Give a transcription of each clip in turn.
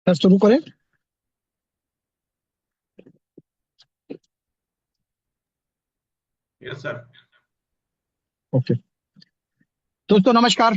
Sir शुरू करें। Yes sir. Okay. दोस्तों नमस्कार।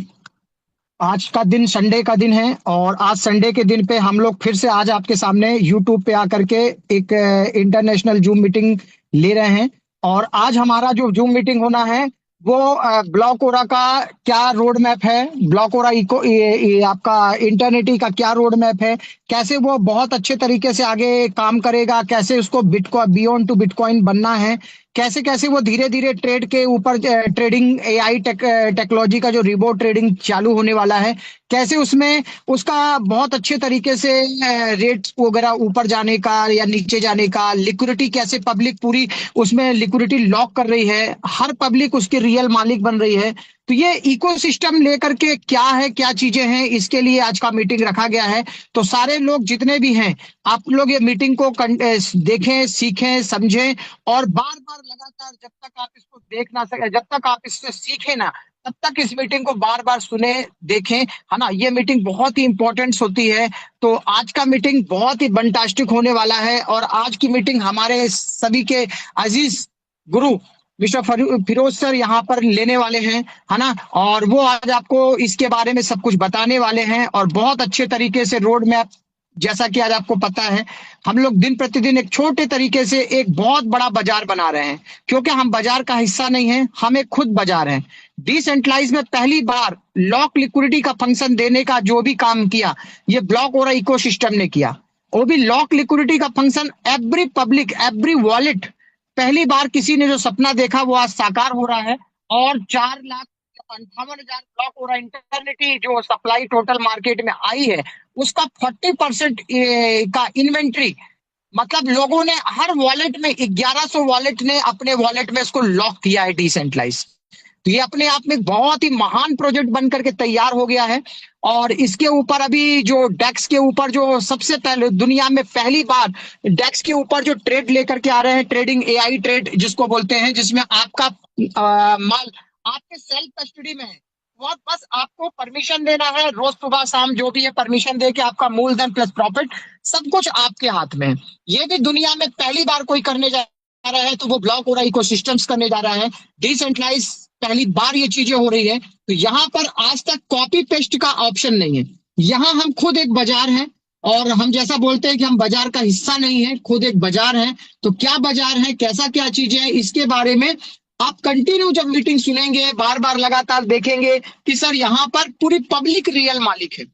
आज का दिन संडे का दिन है और आज संडे के दिन पे हम लोग फिर से आज आपके सामने यूट्यूब पे आकर के एक इंटरनेशनल जूम मीटिंग ले रहे हैं। और आज हमारा जो जूम मीटिंग होना है वो ब्लॉक ओरा का क्या रोड मैप है। ब्लॉक ओरा इको ये आपका इंटरनेटी का क्या रोड मैप है। कैसे वो बहुत अच्छे तरीके से आगे काम करेगा, कैसे उसको बिटकॉइन बियॉन्ड टू बिटकॉइन बनना है, कैसे कैसे वो धीरे धीरे ट्रेड के ऊपर ट्रेडिंग एआई टेक्नोलॉजी का जो रिबो ट्रेडिंग चालू होने वाला है, कैसे उसमें उसका बहुत अच्छे तरीके से रेट्स वगैरह ऊपर जाने का या नीचे जाने का, लिक्विडिटी कैसे पब्लिक पूरी उसमें लिक्विडिटी लॉक कर रही है, हर पब्लिक उसकी रियल मालिक बन रही है। तो ये इकोसिस्टम लेकर के क्या है, क्या चीजें हैं, इसके लिए आज का मीटिंग रखा गया है। तो सारे लोग जितने भी हैं, आप लोग ये मीटिंग को देखें, सीखें, समझें और बार बार लगातार जब तक आप इसको देख ना सके, जब तक आप इससे सीखे ना, तब तक इस मीटिंग को बार बार सुने, देखें, है ना। ये मीटिंग बहुत ही इंपॉर्टेंट होती है। तो आज का मीटिंग बहुत ही फंटास्टिक होने वाला है और आज की मीटिंग हमारे सभी के अजीज गुरु मिस्टर फिरोज सर यहाँ पर लेने वाले हैं, है ना। और वो आज आपको इसके बारे में सब कुछ बताने वाले हैं और बहुत अच्छे तरीके से रोड मैप, जैसा कि आज आपको पता है, हम लोग दिन प्रतिदिन एक छोटे तरीके से एक बहुत बड़ा बाजार बना रहे हैं, क्योंकि हम बाजार का हिस्सा नहीं है, हम एक खुद बाजार हैं। डिसेंट्रलाइज में पहली बार लॉक लिक्विडिटी का फंक्शन देने का जो भी काम किया, ये ब्लॉक और इकोसिस्टम ने किया। वो भी लॉक लिक्विडिटी का function, every public every wallet, पहली बार किसी ने जो सपना देखा वो आज साकार हो रहा है। और 4,58,000 ब्लॉक हो रहा है। इंटरनेट जो सप्लाई टोटल मार्केट में आई है, उसका 40% का इन्वेंट्री, मतलब लोगों ने हर वॉलेट में 1100 वॉलेट ने अपने वॉलेट में इसको लॉक किया है डिसेंट्रलाइज। तो ये अपने आप में बहुत ही महान प्रोजेक्ट बन करके तैयार हो गया है। और इसके ऊपर अभी जो डेक्स के ऊपर जो सबसे पहले दुनिया में पहली बार डेक्स के ऊपर जो ट्रेड लेकर के आ रहे हैं, ट्रेडिंग एआई ट्रेड जिसको बोलते हैं, जिसमें आपका माल आपके सेल्फ कस्टडी में है। वो बस आपको परमिशन देना है, रोज सुबह शाम जो भी है परमिशन दे के आपका मूलधन प्लस प्रॉफिट सब कुछ आपके हाथ में है। ये भी दुनिया में पहली बार कोई करने जा रहा है, तो वो ब्लॉक हो रहा है, इकोसिस्टम्स करने जा रहा है, डिसेंट्रलाइज पहली बार ये चीजें हो रही है। तो यहाँ पर आज तक कॉपी पेस्ट का ऑप्शन नहीं है। यहाँ हम खुद एक बाजार हैं और हम जैसा बोलते हैं कि हम बाजार का हिस्सा नहीं है, खुद एक बाजार है। तो क्या बाजार है, कैसा क्या चीजें हैं, इसके बारे में आप कंटिन्यू जब मीटिंग सुनेंगे, बार बार लगातार देखेंगे कि सर यहाँ पर पूरी पब्लिक रियल मालिक है,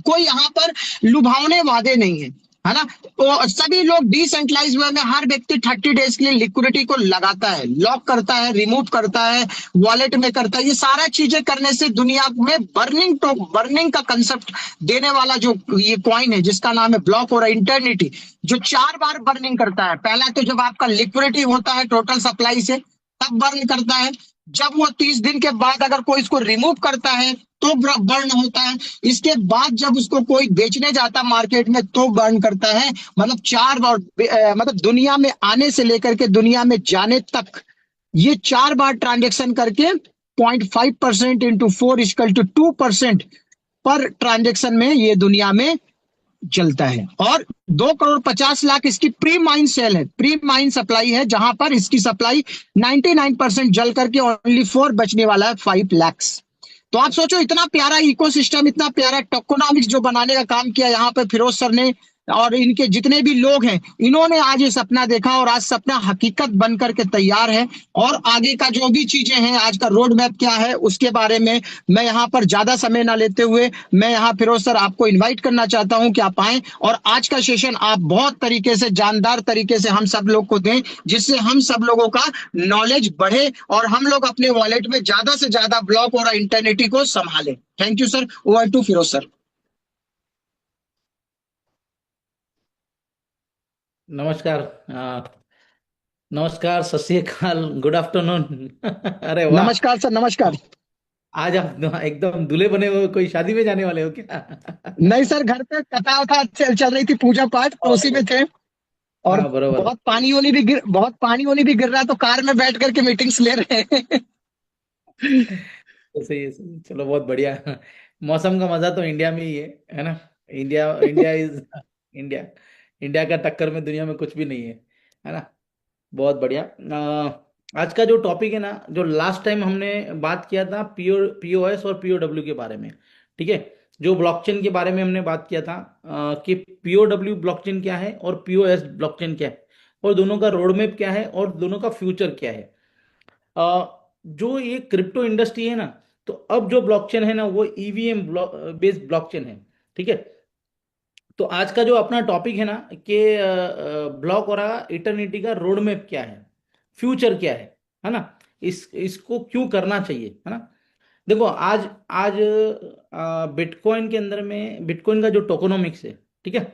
कोई यहाँ पर लुभावने वादे नहीं है, है ना। तो सभी लोग डिसेंट्रलाइज वे में हर व्यक्ति 30 डेज के लिए लिक्विडिटी को लगाता है, लॉक करता है, रिमूव करता है, वॉलेट में करता है। ये सारा चीजें करने से दुनिया में बर्निंग का कंसेप्ट देने वाला जो ये कॉइन है जिसका नाम है ब्लॉक और इंटरनिटी, जो 4 बार बर्निंग करता है। पहला तो जब आपका लिक्विडिटी होता है टोटल सप्लाई से, तब बर्न करता है। जब वो 30 दिन के बाद अगर कोई इसको रिमूव करता है तो बर्न होता है। इसके बाद जब उसको कोई बेचने जाता मार्केट में तो बर्न करता है। मतलब 4 बार मतलब दुनिया में आने से लेकर के दुनिया में जाने तक ये 4 बार ट्रांजेक्शन करके 0.5% इंटू 4 = 2% पर ट्रांजेक्शन में ये दुनिया में चलता है। और 2,50,00,000 इसकी प्री माइन सेल है, प्री माइन सप्लाई है, जहां पर इसकी सप्लाई 99% जल करके ओनली 4 बचने वाला है 5 लाख। तो आप सोचो, इतना प्यारा इकोसिस्टम, इतना प्यारा टोकोनॉमिक्स जो बनाने का काम किया यहाँ पे फिरोज सर ने और इनके जितने भी लोग हैं, इन्होंने आज ये सपना देखा और आज सपना हकीकत बन करके तैयार है। और आगे का जो भी चीजें हैं, आज का रोड मैप क्या है, उसके बारे में मैं यहाँ पर ज्यादा समय ना लेते हुए मैं यहाँ फिरोज सर आपको इन्वाइट करना चाहता हूँ कि आप आए और आज का सेशन आप बहुत तरीके से जानदार तरीके से हम सब लोग को दें, जिससे हम सब लोगों का नॉलेज बढ़े और हम लोग अपने वॉलेट में ज्यादा से ज्यादा ब्लॉक और इंटरनेटी को संभालें। Thank you sir. Over to Firoz sir. नमस्कार। नमस्कार, सत श्री अकाल, गुड आफ्टरनून। अरे वाह। नमस्कार सर, नमस्कार। आज आप एकदम दूल्हे बने हुए, कोई शादी में जाने वाले हो क्या? नहीं सर, घर पे कथा वथा चल रही थी, पूजा पाठ, तो उसी में थे। और हाँ, बरोबर। बहुत पानी वानी भी गिर रहा है, तो कार में बैठ करके मीटिंग्स ले रहे हैं। तो सही है, सही है। चलो, बहुत बढ़िया। मौसम का मजा तो इंडिया में ही है ना? India India is India India का टक्कर में दुनिया में कुछ भी नहीं है ना। बहुत बढ़िया। आज का जो टॉपिक है ना, जो लास्ट टाइम हमने बात किया था पीओएस और पीओडब्ल्यू के बारे में, ठीक है। जो ब्लॉकचेन के बारे में हमने बात किया था, कि पीओडब्ल्यू ब्लॉकचेन क्या है और पीओएस ब्लॉकचेन क्या है, और दोनों का रोड मैप क्या है और दोनों का फ्यूचर क्या है। जो ये क्रिप्टो इंडस्ट्री है ना, तो अब जो ब्लॉकचेन है ना वो ईवीएम बेस्ड ब्लॉकचेन है, ठीक है। तो आज का जो अपना टॉपिक है ना, कि ब्लॉक और इटर्निटी का रोड मैप क्या है, फ्यूचर क्या है ना, इसको क्यों करना चाहिए, है ना। देखो, आज आज बिटकॉइन के अंदर में, बिटकॉइन का जो टोकोनॉमिक्स है, ठीक है।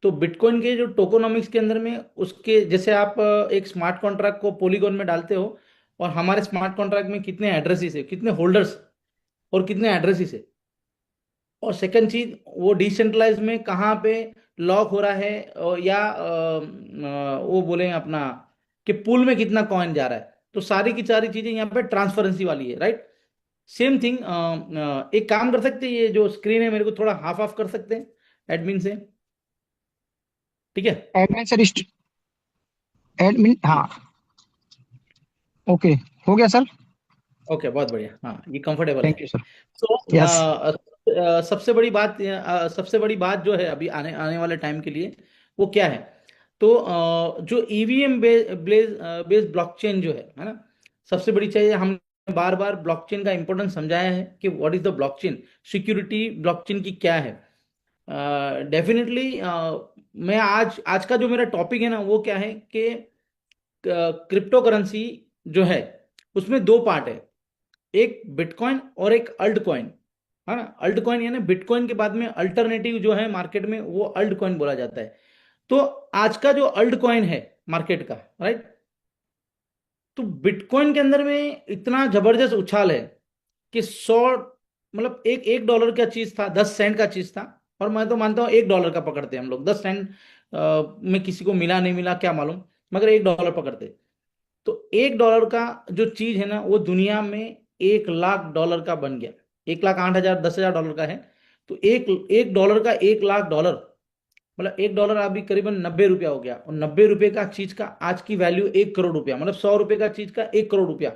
तो बिटकॉइन के जो टोकोनॉमिक्स के अंदर में, उसके जैसे आप एक स्मार्ट कॉन्ट्रैक्ट को पॉलीगॉन में डालते हो, और हमारे स्मार्ट कॉन्ट्रैक्ट में कितने एड्रेसेस है, कितने होल्डर्स और कितने एड्रेसेस है। और सेकंड चीज, वो डिसेंट्रलाइज में कहाँ पे लॉक हो रहा है, या वो बोले अपना कि पूल में कितना कॉइन जा रहा है। तो सारी की सारी चीजें यहाँ पे ट्रांसपेरेंसी वाली है, राइट। Same thing. एक काम कर सकते हैं, ये जो स्क्रीन है मेरे को थोड़ा हाफ ऑफ कर सकते हैं एडमिन से, ठीक है। एडमिन सर, एडमिन, हाँ। ओके, हो गया सर। ओके, बहुत बढ़िया, हाँ ये कंफर्टेबल है। Thank you sir. तो यस। सबसे बड़ी बात जो है अभी आने आने वाले टाइम के लिए, वो क्या है। तो जो ईवीएम बेस्ड ब्लॉकचेन जो है ना, सबसे बड़ी चाहिए। हमने बार बार ब्लॉकचेन का इंपॉर्टेंस समझाया है कि what is the blockchain, security blockchain की क्या है। डेफिनेटली मैं आज आज का जो मेरा टॉपिक है ना, वो क्या है कि क्रिप्टो करेंसी जो है, उसमें दो पार्ट है, एक बिटकॉइन और एक अल्ट कॉइन, है ना। अल्ट कॉइन यानी बिटकॉइन के बाद में अल्टरनेटिव जो है मार्केट में, वो अल्ट कॉइन बोला जाता है। तो आज का जो अल्ट कॉइन है मार्केट का, राइट, तो बिटकॉइन के अंदर में इतना जबरदस्त उछाल है कि 100, मतलब एक एक डॉलर का चीज था, 10 सेंट का चीज था। और मैं तो मानता हूँ $1 का पकड़ते हैं हम लोग, 10 सेंट में किसी को मिला नहीं मिला क्या मालूम, मगर $1 पकड़ते। तो $1 का जो चीज है ना, वो दुनिया में $1 लाख का बन गया। 1,08,000 $10,000 का है। तो एक एक डॉलर का $1 लाख, मतलब $1 अभी करीबन 90 रुपया हो गया। और 90 रुपए का चीज का आज की वैल्यू $1 करोड़, मतलब 100 रुपए का चीज का $1 करोड़,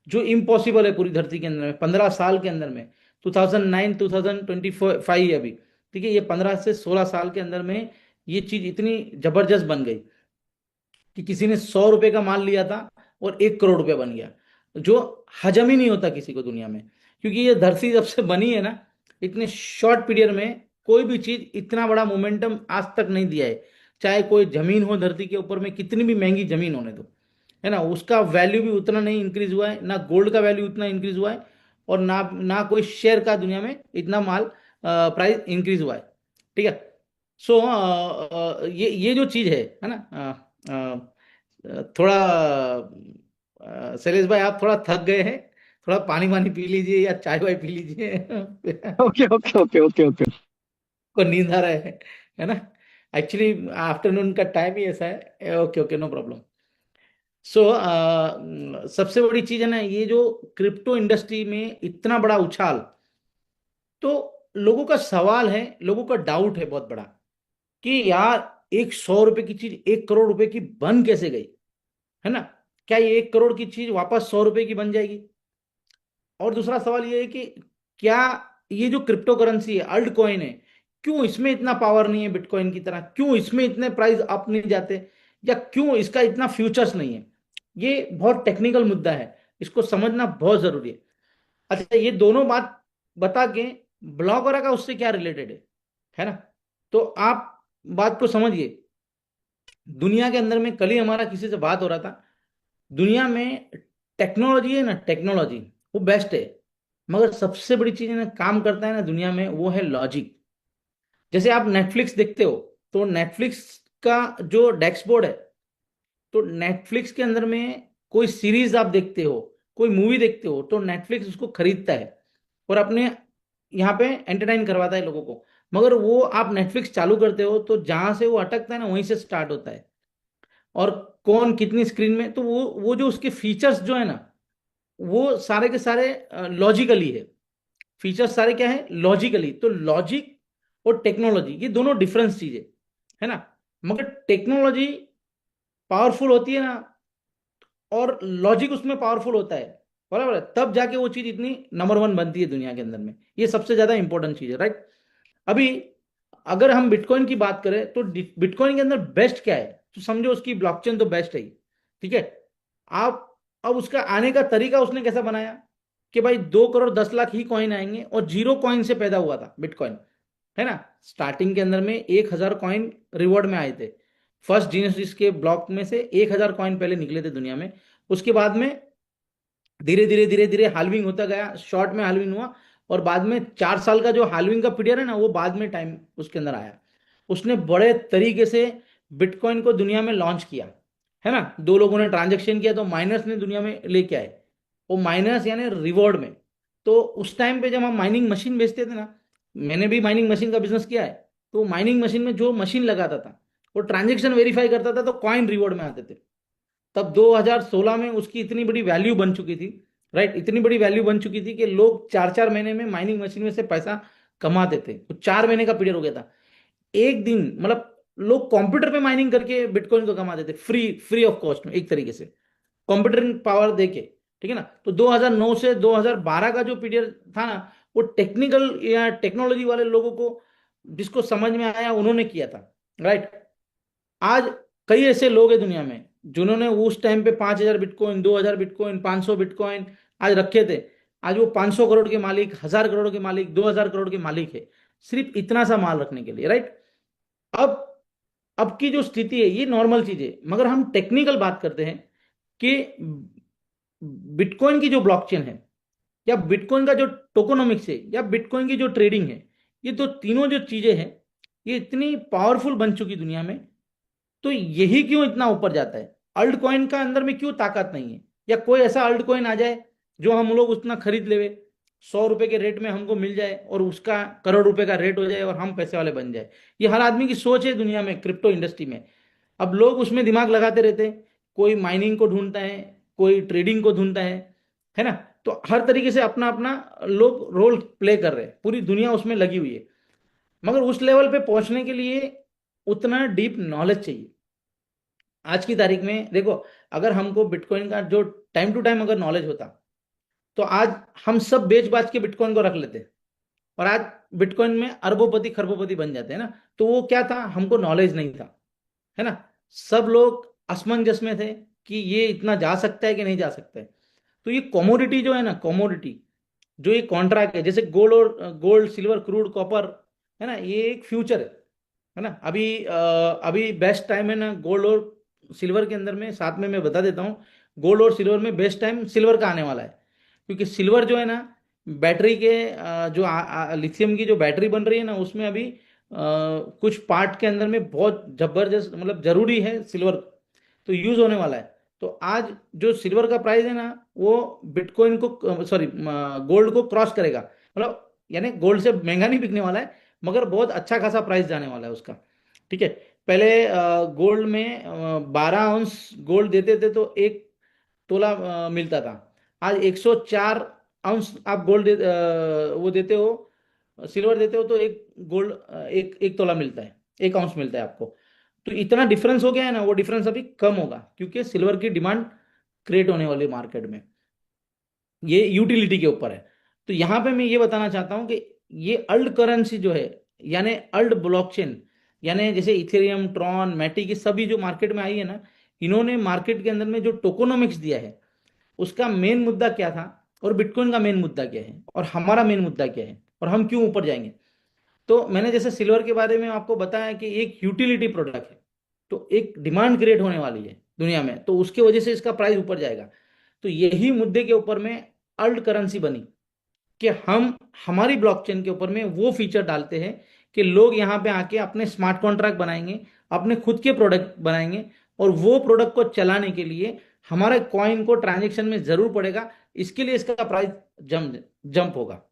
जो इम्पॉसिबल है पूरी धरती के अंदर में 15 साल के अंदर में। 2009 2025 है अभी, ठीक है। ये 15 से 16 साल के अंदर में ये चीज इतनी जबरदस्त बन गई कि किसी ने 100 रुपए का माल लिया था और $1 करोड़ बन गया, जो हजम ही नहीं होता किसी को दुनिया में। क्योंकि ये धरती जब से बनी है ना, इतने शॉर्ट पीरियड में कोई भी चीज इतना बड़ा मोमेंटम आज तक नहीं दिया है। चाहे कोई जमीन हो धरती के ऊपर में, कितनी भी महंगी जमीन होने दो, है ना, उसका वैल्यू भी उतना नहीं इंक्रीज हुआ है, ना गोल्ड का वैल्यू उतना इंक्रीज हुआ है, और ना ना कोई शेयर का दुनिया में इतना माल प्राइस इंक्रीज हुआ है, ठीक है। सो ये जो चीज है ना, थोड़ा शैलेश भाई आप थोड़ा थक गए हैं, थोड़ा पानी वानी पी लीजिए या चाय वाय पी लीजिए। Okay okay okay okay okay. को नींद आ रहा है ना। एक्चुअली आफ्टरनून का टाइम ही ऐसा है। Okay okay, no problem. So सबसे बड़ी चीज है ना, ये जो क्रिप्टो इंडस्ट्री में इतना बड़ा उछाल, तो लोगों का सवाल है, लोगों का डाउट है बहुत बड़ा, कि यार एक 100 रुपए की चीज $1 करोड़ की बन कैसे गई, है ना। क्या ये 1 करोड़ की चीज वापस 100 रुपए की बन जाएगी। और दूसरा सवाल ये है कि क्या ये जो क्रिप्टो करेंसी है, अल्ट कॉइन है, क्यों इसमें इतना पावर नहीं है बिटकॉइन की तरह, क्यों इसमें इतने प्राइस अप नहीं जाते, या क्यों इसका इतना फ्यूचर्स नहीं है। ये बहुत टेक्निकल मुद्दा है, इसको समझना बहुत जरूरी है। अच्छा, ये दोनों बात बता के ब्लॉक वगैरह का उससे क्या रिलेटेड है ना। तो आप बात को समझिए। दुनिया के अंदर में कल ही हमारा किसी से बात हो रहा था, दुनिया में टेक्नोलॉजी है ना, टेक्नोलॉजी वो बेस्ट है, मगर सबसे बड़ी चीज है ना, काम करता है ना दुनिया में, वो है लॉजिक। जैसे आप नेटफ्लिक्स देखते हो, तो नेटफ्लिक्स का जो डैशबोर्ड है, तो नेटफ्लिक्स के अंदर में कोई सीरीज आप देखते हो, कोई मूवी देखते हो, तो नेटफ्लिक्स उसको खरीदता है और अपने यहाँ पे एंटरटेन करवाता है लोगों को। मगर वो आप नेटफ्लिक्स चालू करते हो, तो जहां से वो अटकता है ना, वहीं से स्टार्ट होता है। और कौन कितनी स्क्रीन में, तो वो जो उसके फीचर्स जो है ना, वो सारे के सारे लॉजिकली है। फीचर्स सारे क्या है, लॉजिकली। तो लॉजिक और टेक्नोलॉजी, ये दोनों डिफरेंस चीजें है ना। मगर टेक्नोलॉजी पावरफुल होती है ना, और लॉजिक उसमें पावरफुल होता है, बराबर है, तब जाके वो चीज इतनी नंबर वन बनती है दुनिया के अंदर में। ये सबसे ज्यादा इंपॉर्टेंट चीज है, राइट। अभी अगर हम बिटकॉइन की बात करें तो बिटकॉइन के अंदर बेस्ट क्या है, तो समझो उसकी ब्लॉकचेन तो बेस्ट है ही, ठीक है। आप अब उसका आने का तरीका उसने कैसा बनाया कि भाई 2 करोड़ 10 लाख ही कॉइन आएंगे, और जीरो कॉइन से पैदा हुआ था बिटकॉइन, है ना। स्टार्टिंग के अंदर में 1,000 कॉइन रिवॉर्ड में आए थे। फर्स्ट जीनेसिस के ब्लॉक में से 1,000 कॉइन पहले निकले थे दुनिया में। उसके बाद में धीरे धीरे हाल्विंग होता गया, शॉर्ट में हाल्विंग हुआ, और बाद में 4 साल का जो हाल्विंग का पीरियड है ना, वो बाद में टाइम उसके अंदर आया। उसने बड़े तरीके से बिटकॉइन को दुनिया में लॉन्च किया, है ना। दो लोगों ने ट्रांजेक्शन किया तो माइनर्स ने दुनिया में लेके आए, वो माइनर्स यानी रिवॉर्ड में। तो उस टाइम पे जब हम माइनिंग मशीन बेचते थे ना, मैंने भी माइनिंग मशीन का बिजनेस किया है, तो माइनिंग मशीन में जो मशीन लगाता था वो ट्रांजेक्शन वेरीफाई करता था, तो कॉइन रिवॉर्ड में आते थे। तब 2016 में उसकी इतनी बड़ी वैल्यू बन चुकी थी, राइट, इतनी बड़ी वैल्यू बन चुकी थी कि लोग 4 4 महीने में माइनिंग मशीन में से पैसा कमाते थे। तो 4 महीने का पीरियड हो गया था, एक दिन मतलब लोग कंप्यूटर पे माइनिंग करके बिटकॉइन को कमाते थे, फ्री फ्री ऑफ कॉस्ट में, एक तरीके से कंप्यूटरिंग पावर देके, ठीक है ना। तो 2009 से 2012 का जो पीरियड था ना, वो टेक्निकल या टेक्नोलॉजी वाले लोगों को जिसको समझ में आया उन्होंने किया था, राइट। आज कई ऐसे लोग हैं दुनिया में जिन्होंने उस टाइम पे 5,000 बिटकॉइन, 2,000 बिटकॉइन, 500 बिटकॉइन आज रखे थे। आज वो 500 करोड़ के मालिक, 1,000 करोड़ के मालिक, 2,000 करोड़ के मालिक है, सिर्फ इतना सा माल रखने के लिए, राइट। अब अब की जो स्थिति है ये नॉर्मल चीज है, मगर हम टेक्निकल बात करते हैं कि बिटकॉइन की जो ब्लॉकचेन है, या बिटकॉइन का जो टोकोनॉमिक्स है, या बिटकॉइन की जो ट्रेडिंग है, ये तो तीनों जो चीजें हैं, ये इतनी पावरफुल बन चुकी दुनिया में। तो यही क्यों इतना ऊपर जाता है, अल्ट कॉइन का अंदर में क्यों ताकत नहीं है, या कोई ऐसा अल्ट कॉइन आ जाए जो हम लोग उतना खरीद लेवे, 100 रुपए के रेट में हमको मिल जाए, और उसका करोड़ रुपए का रेट हो जाए और हम पैसे वाले बन जाए। ये हर आदमी की सोच है दुनिया में, क्रिप्टो इंडस्ट्री में। अब लोग उसमें दिमाग लगाते रहते हैं, कोई माइनिंग को ढूंढता है, कोई ट्रेडिंग को ढूंढता है ना। तो हर तरीके से अपना अपना लोग रोल प्ले कर रहे हैं, पूरी दुनिया उसमें लगी हुई है। मगर उस लेवल पे पहुंचने के लिए उतना डीप नॉलेज चाहिए। आज की तारीख में देखो, अगर हमको बिटकॉइन का जो टाइम टू टाइम अगर नॉलेज होता, तो आज हम सब बेच बाच के बिटकॉइन को रख लेते, और आज बिटकॉइन में अरबोपति खरबोपति बन जाते हैं ना। तो वो क्या था, हमको नॉलेज नहीं था, है ना। सब लोग असमंजस में थे कि ये इतना जा सकता है कि नहीं जा सकता है। तो ये कमोडिटी जो है ना, कमोडिटी जो ये कॉन्ट्रैक्ट है, जैसे गोल्ड, और गोल्ड सिल्वर क्रूड कॉपर, है ना, ये एक फ्यूचर है ना। अभी बेस्ट टाइम है ना गोल्ड और सिल्वर के अंदर में, साथ में मैं बता देता हूँ, गोल्ड और सिल्वर में बेस्ट टाइम सिल्वर का आने वाला है। क्योंकि सिल्वर जो है ना, बैटरी के जो लिथियम की जो बैटरी बन रही है ना, उसमें अभी कुछ पार्ट के अंदर में बहुत जबरदस्त, मतलब जरूरी है सिल्वर, तो यूज होने वाला है। तो आज जो सिल्वर का प्राइस है ना, वो बिटकॉइन को, सॉरी, गोल्ड को क्रॉस करेगा, मतलब यानी गोल्ड से महंगा नहीं बिकने वाला है, मगर बहुत अच्छा खासा प्राइस जाने वाला है उसका, ठीक है। पहले गोल्ड में 12 अंश गोल्ड देते थे तो 1 तोला मिलता था। आज 104 अंश आप वो देते हो, सिल्वर देते हो, तो एक गोल्ड, एक तोला मिलता है, 1 अंश मिलता है आपको। तो इतना डिफरेंस हो गया है ना, वो डिफरेंस अभी कम होगा, क्योंकि सिल्वर की डिमांड क्रिएट होने वाली मार्केट में, ये यूटिलिटी के ऊपर है। तो यहां पे मैं ये बताना चाहता हूं कि ये अल्ट करेंसी जो है, यानी अल्ट ब्लॉकचेन, यानी जैसे इथेरियम, ट्रॉन, मैटिक, ये सभी जो मार्केट में आई है ना, इन्होंने मार्केट के अंदर में जो टोकोनॉमिक्स दिया है, उसका मेन मुद्दा क्या था, और बिटकॉइन का मेन मुद्दा क्या है, और हमारा मेन मुद्दा क्या है, और हम क्यों ऊपर जाएंगे। तो मैंने जैसे सिल्वर के बारे में आपको बताया कि एक यूटिलिटी प्रोडक्ट है, तो एक डिमांड क्रिएट होने वाली है दुनिया में, तो उसके वजह से इसका प्राइस ऊपर जाएगा। तो यही मुद्दे के ऊपर में अल्ट करेंसी बनी, कि हम हमारी ब्लॉकचेन के ऊपर में वो फीचर डालते हैं कि लोग यहाँ पे आके अपने स्मार्ट कॉन्ट्रैक्ट बनाएंगे, अपने खुद के प्रोडक्ट बनाएंगे, और वो प्रोडक्ट को चलाने के लिए हमारे कॉइन को ट्रांजेक्शन में जरूर पड़ेगा, इसके लिए इसका प्राइस जंप होगा,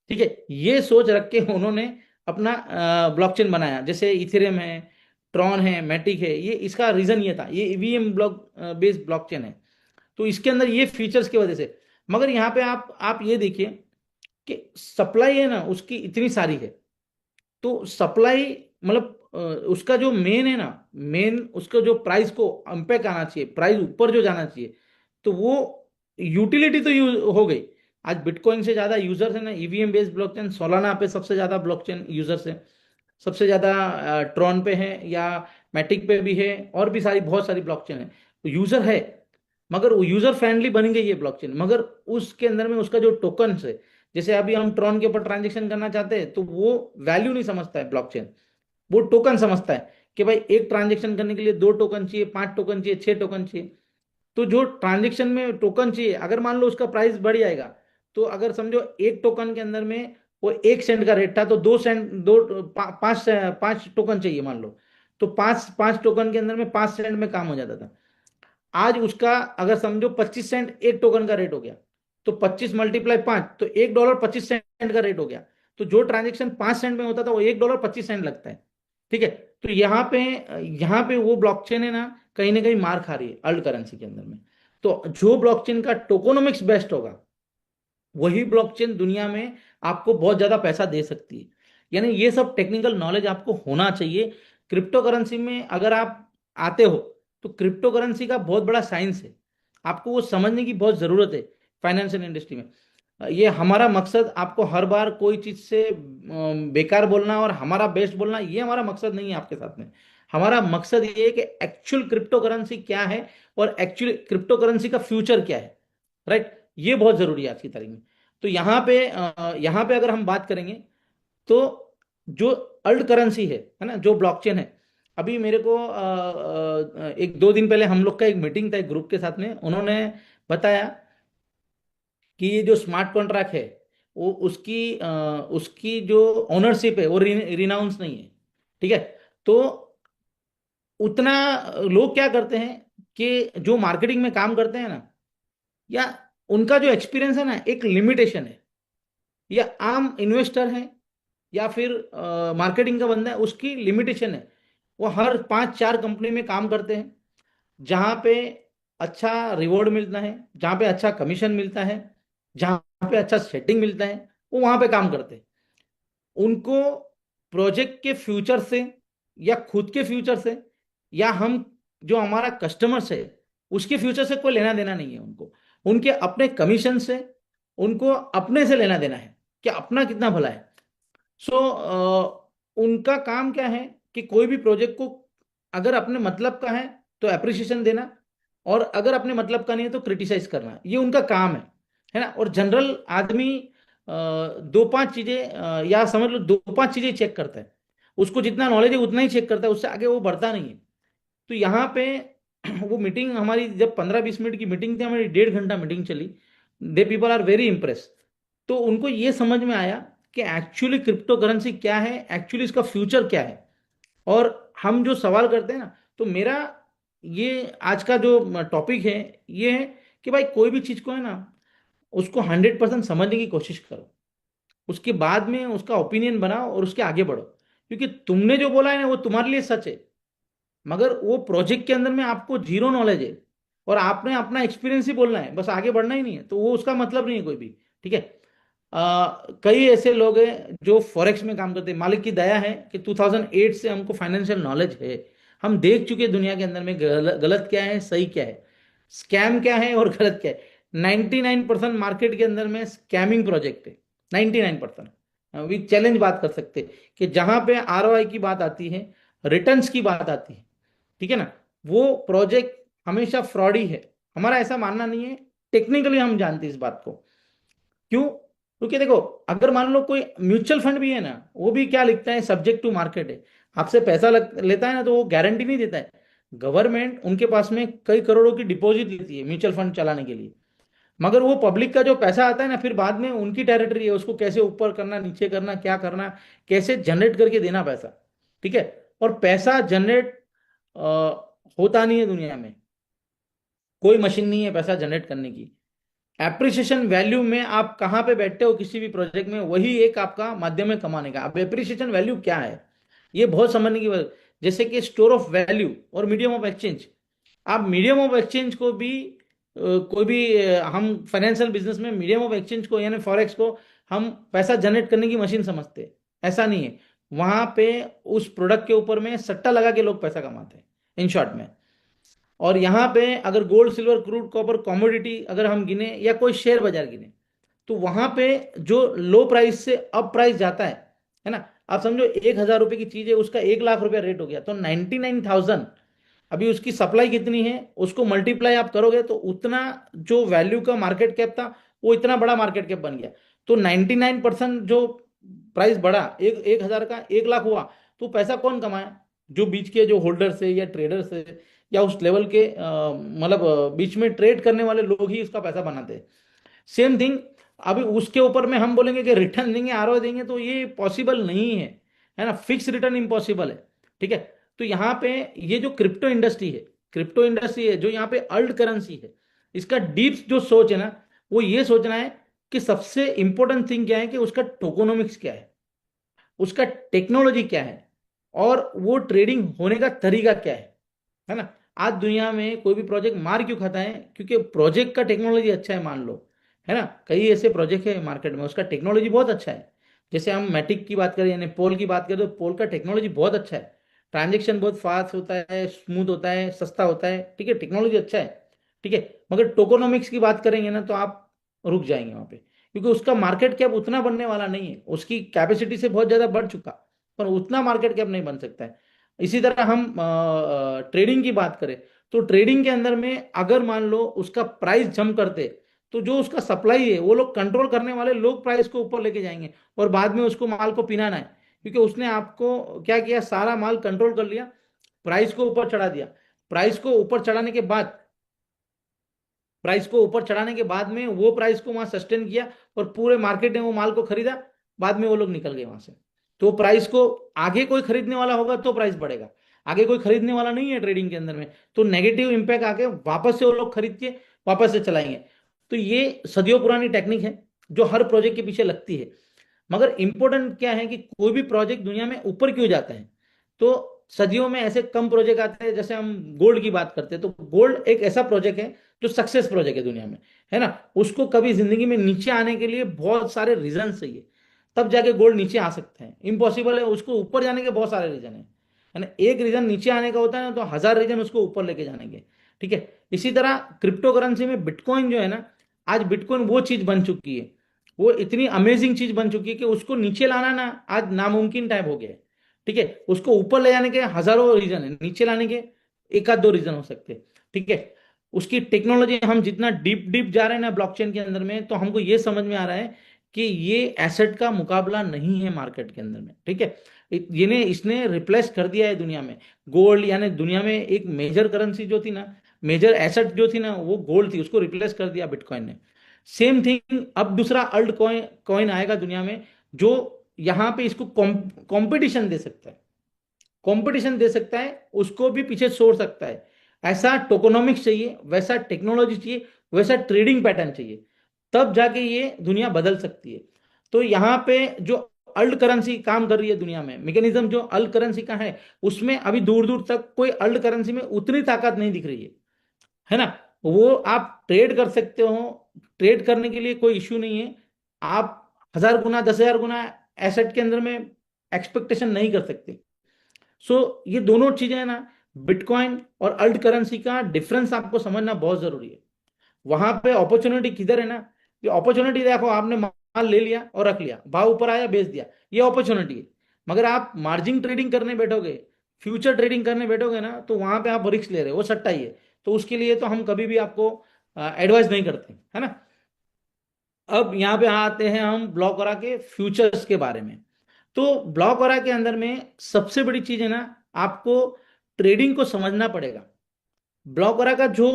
ठीक है। ये सोच रख के उन्होंने अपना ब्लॉकचेन बनाया, जैसे इथेरियम है, ट्रॉन है, मैटिक है। ये इसका रीजन ये था, ये ईवीएम ब्लॉक बेस्ड ब्लॉकचेन है, तो इसके अंदर ये फीचर्स की वजह से। मगर यहाँ पे आप ये देखिए कि सप्लाई है ना उसकी इतनी सारी है, तो सप्लाई मतलब उसका जो मेन है ना, मेन उसका जो प्राइस को इम्पैक्ट आना चाहिए, प्राइस ऊपर जो जाना चाहिए, तो वो यूटिलिटी तो यूज हो गई। आज बिटकॉइन से ज्यादा यूजर्स है ना ईवीएम बेस्ड ब्लॉकचेन, सोलाना पे सबसे ज्यादा ब्लॉकचेन यूजर्स है, सबसे ज्यादा ट्रॉन पे है या मैटिक पे भी है, और भी सारी बहुत सारी ब्लॉकचेन है, तो यूजर है। मगर वो यूजर फ्रेंडली बन गई है ब्लॉकचेन, मगर उसके अंदर में उसका जो टोकन है, जैसे अभी हम ट्रॉन के ऊपर ट्रांजेक्शन करना चाहते हैं तो वो वैल्यू नहीं समझता है ब्लॉकचेन, वो टोकन समझता है कि भाई एक ट्रांजेक्शन करने के लिए 2 टोकन चाहिए, 5 टोकन चाहिए, 6 टोकन चाहिए। तो जो ट्रांजेक्शन में टोकन चाहिए, अगर मान लो उसका प्राइस बढ़ जाएगा, तो अगर समझो एक टोकन के अंदर में वो 1 सेंट का रेट था, तो 2 सेंट, 5 टोकन चाहिए मान लो, तो पांच पांच टोकन के अंदर में 5 सेंट में काम हो जाता था। आज उसका अगर समझो 25 सेंट एक टोकन का रेट हो गया, तो 25 × 5 तो $1 25 का रेट हो गया। तो जो ट्रांजेक्शन 5 सेंट में होता था वो $1 25 लगता है। ठीक है। तो यहाँ पे वो ब्लॉकचेन है ना कहीं मार खा रही है अल्ट करेंसी के अंदर में। तो जो ब्लॉकचेन का टोकोनॉमिक्स बेस्ट होगा, वही ब्लॉकचेन दुनिया में आपको बहुत ज्यादा पैसा दे सकती है। यानी ये सब टेक्निकल नॉलेज आपको होना चाहिए। क्रिप्टो करेंसी में अगर आप आते हो, तो क्रिप्टो करेंसी का बहुत बड़ा साइंस है, आपको वो समझने की बहुत जरूरत है फाइनेंशियल इंडस्ट्री में। ये हमारा मकसद आपको हर बार कोई चीज से बेकार बोलना और हमारा बेस्ट बोलना, ये हमारा मकसद नहीं है आपके साथ में। हमारा मकसद ये है कि एक्चुअल क्रिप्टो करेंसी क्या है और एक्चुअल क्रिप्टो करेंसी का फ्यूचर क्या है। राइट, ये बहुत जरूरी है आज की तारीख में। तो यहाँ पे अगर हम बात करेंगे, तो जो अल्ट करेंसी है ना, जो ब्लॉकचेन है, अभी मेरे को 1-2 दिन पहले हम लोग का एक मीटिंग था एक ग्रुप के साथ में, उन्होंने बताया कि ये जो स्मार्ट कॉन्ट्रैक्ट है, वो उसकी जो ओनरशिप है वो रिनाउंस नहीं है। ठीक है। तो उतना लोग क्या करते हैं कि जो मार्केटिंग में काम करते हैं ना, या उनका जो एक्सपीरियंस है ना, एक लिमिटेशन है, या आम इन्वेस्टर है या फिर मार्केटिंग का बंदा है, उसकी लिमिटेशन है। वो हर 5-4 कंपनी में काम करते हैं, जहां पे अच्छा रिवॉर्ड मिलता है, जहां पे अच्छा कमीशन मिलता है, जहां पे अच्छा सेटिंग मिलता है, वो वहां पे काम करते हैं। उनको प्रोजेक्ट के फ्यूचर से या खुद के फ्यूचर से या हम जो हमारा कस्टमर्स है उसके फ्यूचर से कोई लेना देना नहीं है उनको। उनके अपने कमीशन से, उनको अपने से लेना देना है कि अपना कितना भला है। सो उनका काम क्या है कि कोई भी प्रोजेक्ट को अगर अपने मतलब का है तो अप्रिसिएशन देना, और अगर अपने मतलब का नहीं है तो क्रिटिसाइज करना, ये उनका काम है ना। और जनरल आदमी 2-5 चीजें या समझ लो 2-5 चीजें चेक करता है, उसको जितना नॉलेज है उतना ही चेक करता है, उससे आगे वो बढ़ता नहीं है। तो यहाँ पे वो मीटिंग हमारी जब 15-20 मिनट की मीटिंग थी, हमारी 1.5 घंटा मीटिंग चली। They people are very impress. तो उनको ये समझ में आया कि एक्चुअली क्रिप्टो करेंसी क्या है, एक्चुअली इसका फ्यूचर क्या है। और हम जो सवाल करते हैं ना, तो मेरा ये आज का जो टॉपिक है ये है कि भाई कोई भी चीज को है ना, उसको 100% समझने की कोशिश करो, उसके बाद में उसका ओपिनियन बनाओ और उसके आगे बढ़ो। क्योंकि तुमने जो बोला है ना वो तुम्हारे लिए सच है, मगर वो प्रोजेक्ट के अंदर में आपको जीरो नॉलेज है और आपने अपना एक्सपीरियंस ही बोलना है, बस आगे बढ़ना ही नहीं है, तो वो उसका मतलब नहीं है कोई भी। ठीक है। कई ऐसे लोग हैं जो फॉरेक्स में काम करते हैं, मालिक की दया है कि 2008 से हमको फाइनेंशियल नॉलेज है। हम देख चुके हैं दुनिया के अंदर में गलत क्या है, सही क्या है, स्कैम क्या है और गलत क्या है। 99% मार्केट के अंदर में स्कैमिंग प्रोजेक्ट है, 99%। वी चैलेंज बात कर सकते हैं कि जहां पे आरओआई की बात आती है, रिटर्न्स की बात आती है, ठीक है ना, वो प्रोजेक्ट हमेशा फ्रॉडी है। हमारा ऐसा मानना नहीं है, टेक्निकली हम जानते हैं इस बात को। क्यों? क्योंकि देखो, अगर मान लो कोई म्यूचुअल फंड भी है ना, वो भी क्या लिखता है, सब्जेक्ट टू मार्केट है। आपसे पैसा लेता है ना, तो वो गारंटी नहीं देता है। गवर्नमेंट उनके पास में कई करोड़ों की डिपॉजिट लेती है म्यूचुअल फंड चलाने के लिए, मगर वो पब्लिक का जो पैसा आता है ना, फिर बाद में उनकी टेरिटरी है, उसको कैसे ऊपर करना, नीचे करना, क्या करना, कैसे जनरेट करके देना पैसा। ठीक है। और पैसा जनरेट होता नहीं है दुनिया में, कोई मशीन नहीं है पैसा जनरेट करने की। एप्रिसिएशन वैल्यू में आप कहाँ पे बैठते हो किसी भी प्रोजेक्ट में, वही एक आपका माध्यम है कमाने का। अब एप्रिसिएशन वैल्यू क्या है, ये बहुत समझने की बात। जैसे कि स्टोर ऑफ वैल्यू और मीडियम ऑफ एक्सचेंज। आप मीडियम ऑफ एक्सचेंज को भी कोई भी हम फाइनेंशियल बिजनेस में मीडियम ऑफ एक्सचेंज को यानी फॉरेक्स को हम पैसा जनरेट करने की मशीन समझते हैं, ऐसा नहीं है। वहां पे उस प्रोडक्ट के ऊपर में सट्टा लगा के लोग पैसा कमाते हैं, इन शॉर्ट में। और यहाँ पे अगर gold silver crude copper commodity अगर हम गिने या कोई शेयर बाजार गिने, तो वहां पे जो लो प्राइस से अप प्राइस जाता है ना, आप समझो 1,000 रुपए की चीज है, उसका 1 लाख रुपया रेट हो गया, तो 99,000, अभी उसकी सप्लाई कितनी है उसको मल्टीप्लाई आप करोगे तो उतना जो वैल्यू का मार्केट कैप था वो इतना बड़ा मार्केट कैप बन गया। तो 99% जो प्राइस बढ़ा, एक 1,000 का 1 लाख हुआ, तो पैसा कौन कमाया? जो बीच के जो होल्डर से या ट्रेडर से या उस लेवल के मतलब बीच में ट्रेड करने वाले लोग ही इसका पैसा बनाते हैं। सेम थिंग, अभी उसके ऊपर में हम बोलेंगे कि रिटर्न देंगे, आरओआई देंगे, तो ये पॉसिबल नहीं है ना, फिक्स रिटर्न इम्पॉसिबल है। ठीक है। तो यहाँ पे ये जो क्रिप्टो इंडस्ट्री है, जो यहाँ पे अल्ट करेंसी है, इसका डीप जो सोच है ना, वो ये सोचना है कि सबसे इंपॉर्टेंट थिंग क्या है, कि उसका टोकोनॉमिक्स क्या है, उसका टेक्नोलॉजी क्या है, और वो ट्रेडिंग होने का तरीका क्या है ना। आज दुनिया में कोई भी प्रोजेक्ट मार क्यों खाता है? क्योंकि प्रोजेक्ट का टेक्नोलॉजी अच्छा है, मान लो, है ना। कई ऐसे प्रोजेक्ट है मार्केट में, उसका टेक्नोलॉजी बहुत अच्छा है। जैसे हम मैटिक की बात करें यानी पोल की बात करें, तो पोल का टेक्नोलॉजी बहुत अच्छा है, ट्रांजेक्शन बहुत फास्ट होता है, स्मूथ होता है, सस्ता होता है, ठीक है, टेक्नोलॉजी अच्छा है। ठीक है। मगर टोकोनॉमिक्स की बात करेंगे ना, तो आप रुक जाएंगे वहां पे, क्योंकि उसका मार्केट कैप उतना बनने वाला नहीं है, उसकी कैपेसिटी से बहुत ज्यादा बढ़ चुका, पर उतना मार्केट कैप नहीं बन सकता है। इसी तरह हम ट्रेडिंग की बात करें, तो ट्रेडिंग के अंदर में अगर मान लो उसका प्राइस जंप करते, तो जो उसका सप्लाई है वो लोग कंट्रोल करने वाले लोग प्राइस को ऊपर लेके जाएंगे, और बाद में उसको माल को पिनाना है, क्योंकि उसने आपको क्या किया, सारा माल कंट्रोल कर लिया, प्राइस को ऊपर चढ़ा दिया। प्राइस को ऊपर चढ़ाने के बाद प्राइस को ऊपर चढ़ाने के बाद में वो प्राइस को वहां सस्टेन किया, और पूरे मार्केट ने वो माल को खरीदा, बाद में वो लोग निकल गए वहां से। तो प्राइस को आगे कोई खरीदने वाला होगा तो प्राइस बढ़ेगा, आगे कोई खरीदने वाला नहीं है ट्रेडिंग के अंदर में, तो नेगेटिव इंपैक्ट आके वापस से वो लोग खरीद के वापस से चलाएंगे। तो ये सदियों पुरानी टेक्निक है जो हर प्रोजेक्ट के पीछे लगती है। मगर इंपॉर्टेंट क्या है कि कोई भी प्रोजेक्ट दुनिया में ऊपर क्यों जाता है, तो सदियों में ऐसे कम प्रोजेक्ट आते हैं। जैसे हम गोल्ड की बात करते हैं, तो गोल्ड एक ऐसा प्रोजेक्ट है जो सक्सेस प्रोजेक्ट है दुनिया में, है ना। उसको कभी जिंदगी में नीचे आने के लिए बहुत सारे रीजन चाहिए, तब जाके गोल्ड नीचे आ सकते हैं, इम्पॉसिबल है उसको ऊपर जाने के बहुत सारे रीजन है ना। एक रीजन नीचे आने का होता है ना, तो 1,000 रीजन उसको ऊपर लेके जाने के। ठीक है। इसी तरह क्रिप्टो करेंसी में बिटकॉइन जो है ना, आज बिटकॉइन वो चीज बन चुकी है, वो इतनी अमेजिंग चीज बन चुकी है कि उसको नीचे लाना ना आज नामुमकिन टाइप हो गया है। ठीक है। उसको ऊपर ले जाने के हजारों रीजन है, नीचे लाने के एक आध दो रीजन हो सकते हैं। ठीक है। उसकी टेक्नोलॉजी हम जितना डीप डीप जा रहे हैं ना ब्लॉकचेन के अंदर में, तो हमको ये समझ में आ रहा है कि ये एसेट का मुकाबला नहीं है मार्केट के अंदर में। ठीक है। ये इसने रिप्लेस कर दिया है दुनिया में गोल्ड, यानी दुनिया में एक मेजर करेंसी जो थी ना, मेजर एसेट जो थी ना, वो गोल्ड थी, उसको रिप्लेस कर दिया बिटकॉइन ने। सेम थिंग अब दूसरा अल्ट कॉइन कॉइन आएगा दुनिया में, जो यहाँ पे इसको कंपटीशन दे सकता है, कंपटीशन दे सकता है, उसको भी पीछे छोड़ सकता है। ऐसा टोकोनॉमिक्स चाहिए, वैसा टेक्नोलॉजी चाहिए, वैसा ट्रेडिंग पैटर्न चाहिए, तब जाके ये दुनिया बदल सकती है। तो यहाँ पे जो अल्ट करेंसी काम कर रही है दुनिया में, मैकेनिज्म जो अल्ट करेंसी का है, उसमें अभी दूर दूर तक कोई अल्ट करेंसी में उतनी ताकत नहीं दिख रही है ना। वो आप ट्रेड कर सकते हो, ट्रेड करने के लिए कोई इश्यू नहीं है, आप 1,000 गुना 10,000 गुना एसेट के अंदर में एक्सपेक्टेशन नहीं कर सकते। सो ये दोनों चीजें है ना, बिटकॉइन और अल्ट करेंसी का डिफरेंस आपको समझना बहुत जरूरी है। वहां पे अपॉर्चुनिटी किधर है ना, ये अपॉर्चुनिटी देखो, आपने माल ले लिया और रख लिया, भाव ऊपर आया बेच दिया, ये अपॉर्चुनिटी है। मगर आप मार्जिन ट्रेडिंग करने बैठोगे, फ्यूचर ट्रेडिंग करने बैठोगे ना, तो वहां पे आप रिस्क ले रहे हो, वो सट्टा ही है। तो उसके लिए तो हम कभी भी आपको एडवाइस नहीं करते, है ना। अब यहाँ पे आते हैं हम ब्लॉक करा के फ्यूचर्स के बारे में। तो ब्लॉक करा के अंदर में सबसे बड़ी चीज है ना, आपको ट्रेडिंग को समझना पड़ेगा। ब्लॉक वगैरह का जो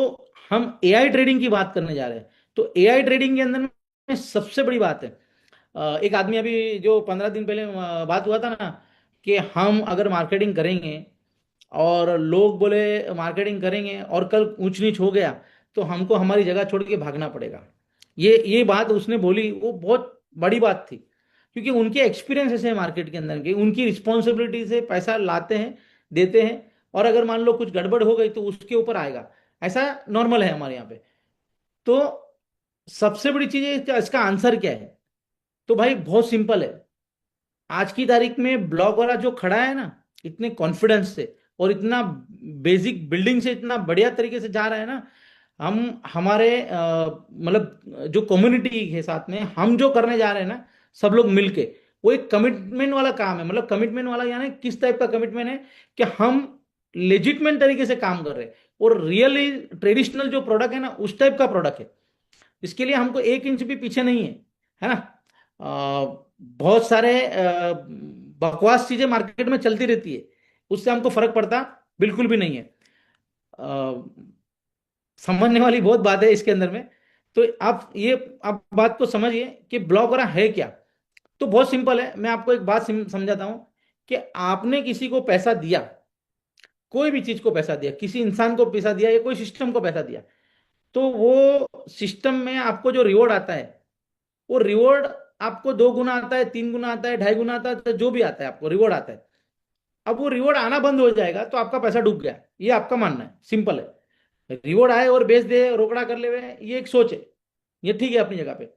हम एआई ट्रेडिंग की बात करने जा रहे हैं, तो एआई ट्रेडिंग के अंदर में सबसे बड़ी बात है, एक आदमी अभी जो 15 दिन पहले बात हुआ था ना, कि हम अगर मार्केटिंग करेंगे और लोग बोले मार्केटिंग करेंगे और कल ऊंच नीच हो गया, तो हमको हमारी जगह छोड़ के भागना पड़ेगा। ये बात उसने बोली, वो बहुत बड़ी बात थी, क्योंकि उनके एक्सपीरियंस ऐसे हैं मार्केट के अंदर के, उनकी रिस्पॉन्सिबिलिटी से पैसा लाते हैं, देते हैं, और अगर मान लो कुछ गड़बड़ हो गई तो उसके ऊपर आएगा। ऐसा नॉर्मल है हमारे यहाँ पे। तो सबसे बड़ी चीज है इसका आंसर क्या है, तो भाई बहुत सिंपल है। आज की तारीख में ब्लॉक वाला जो खड़ा है ना, इतने कॉन्फिडेंस से और इतना बेसिक बिल्डिंग से इतना बढ़िया तरीके से जा रहा है ना। हम हमारे मतलब जो कम्युनिटी के साथ में हम जो करने जा रहे हैं ना, सब लोग मिलके, वो एक कमिटमेंट वाला काम है। मतलब कमिटमेंट वाला यानी किस टाइप का कमिटमेंट है कि हम लेजिटमेंट तरीके से काम कर रहे हैं और रियली ट्रेडिशनल जो प्रोडक्ट है ना, उस टाइप का प्रोडक्ट है। इसके लिए हमको 1 इंच भी पीछे नहीं है ना। बहुत सारे बकवास चीजें मार्केट में चलती रहती है, उससे हमको फर्क पड़ता बिल्कुल भी नहीं है। अ, समझने वाली बहुत बात है इसके अंदर में। तो आप बात को समझिए कि ब्लॉक वगैरह है क्या। तो बहुत सिंपल है, मैं आपको एक बात समझाता हूं कि आपने किसी को पैसा दिया, कोई भी चीज को पैसा दिया, किसी इंसान को पैसा दिया या कोई सिस्टम को पैसा दिया, तो वो सिस्टम में आपको जो रिवॉर्ड आता है, वो रिवॉर्ड आपको 2 गुना आता है, 3 गुना आता है, 2.5 गुना आता है, तो जो भी आता है आपको रिवॉर्ड आता है। अब वो रिवॉर्ड आना बंद हो जाएगा तो आपका पैसा डूब गया, ये आपका मानना है, सिंपल है। रिवॉर्ड आए और बेच दे, रोकड़ा कर ले, ये एक सोच है, ये ठीक है अपनी जगह पे।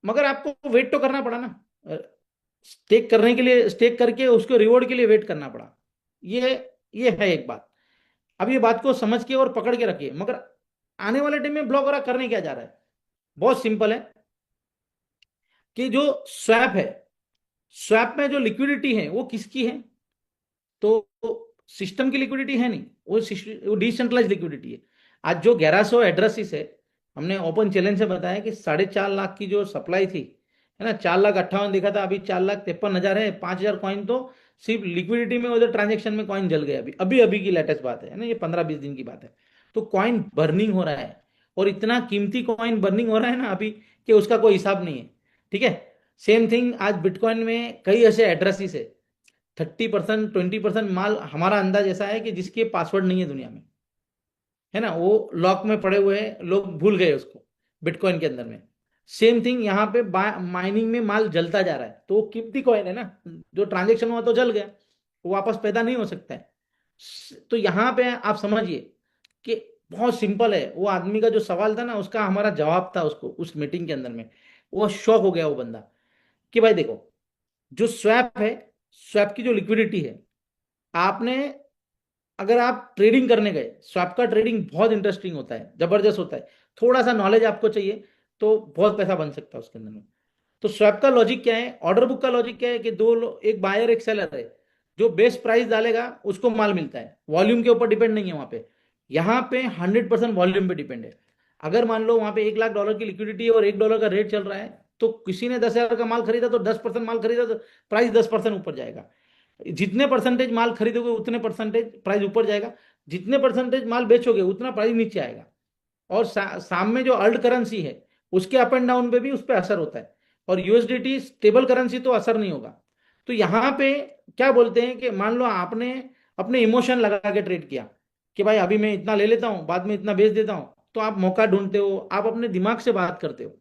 मगर आपको वेट तो करना पड़ा ना, स्टेक करने के लिए, स्टेक करके उसको रिवॉर्ड के लिए वेट करना पड़ा। ये ये है एक बात। अब ये बात को समझ के और पकड़ के रखिए। मगर आने वाले टाइम में ब्लॉक वगैरह करने क्या जा रहा है, बहुत सिंपल है कि जो स्वैप है, स्वैप में जो लिक्विडिटी है वो किसकी है? तो सिस्टम की लिक्विडिटी है नहीं, वो डिसेंट्रलाइज लिक्विडिटी है। आज जो 1100 एड्रेसिस है, हमने ओपन चैलेंज से बताया कि 4.5 लाख की जो सप्लाई थी, है ना, 4,58,000 दिखा था, अभी 4,53,000 है। 5,000 कॉइन तो सिर्फ लिक्विडिटी में, उधर ट्रांजेक्शन में कॉइन जल गए। अभी अभी अभी की लेटेस्ट बात है ना, ये 15-20 दिन की बात है। तो कॉइन बर्निंग हो रहा है, और इतना कीमती कॉइन बर्निंग हो रहा है ना अभी, कि उसका कोई हिसाब नहीं है। ठीक है। सेम थिंग आज बिटकॉइन में कई ऐसे एड्रेसिस है, 30%, 20% माल, हमारा अंदाज ऐसा है कि जिसके पासवर्ड नहीं है दुनिया में, है ना, वो लॉक में पड़े हुए हैं, लोग भूल गए उसको बिटकॉइन के अंदर में। सेम थिंग यहाँ पे माइनिंग में माल जलता जा रहा है, तो वो कीमती कॉइन है ना, जो ट्रांजेक्शन हुआ तो जल गया, वो वापस पैदा नहीं हो सकता है। तो यहाँ पे आप समझिए कि बहुत सिंपल है। वो आदमी का जो सवाल था ना, उसका हमारा जवाब था उसको उस मीटिंग के अंदर में। वो शॉक हो गया वो बंदा कि भाई देखो, जो स्वैप है, स्वैप की जो लिक्विडिटी है, आपने, अगर आप ट्रेडिंग करने गए, स्वैप का ट्रेडिंग बहुत इंटरेस्टिंग होता है, जबरदस्त होता है। थोड़ा सा नॉलेज आपको चाहिए तो बहुत पैसा बन सकता है उसके अंदर में। तो स्वैप का लॉजिक क्या है, ऑर्डर बुक का लॉजिक क्या है कि एक बायर एक सेलर है, जो बेस्ट प्राइस डालेगा उसको माल मिलता है, वॉल्यूम के ऊपर डिपेंड नहीं है वहां पे। यहाँ पे 100% वॉल्यूम पे डिपेंड है। अगर मान लो वहां पे $1 लाख की लिक्विडिटी है और $1 का रेट चल रहा है, तो किसी ने 10,000 का माल खरीदा तो 10% माल खरीदा तो प्राइस 10% ऊपर जाएगा। जितने परसेंटेज माल खरीदोगे उतने परसेंटेज प्राइस ऊपर जाएगा, जितने परसेंटेज माल बेचोगे उतना प्राइस नीचे आएगा। और सामने जो अर्ल्ड करेंसी है, उसके अप एंड डाउन पे भी उस पर असर होता है। और यूएसडीटी स्टेबल करेंसी तो असर नहीं होगा। तो यहाँ पे क्या बोलते हैं कि मान लो आपने अपने इमोशन लगा के ट्रेड किया कि भाई अभी मैं इतना ले लेता हूँ, बाद में इतना बेच देता हूँ, तो आप मौका ढूंढते हो, आप अपने दिमाग से बात करते हो,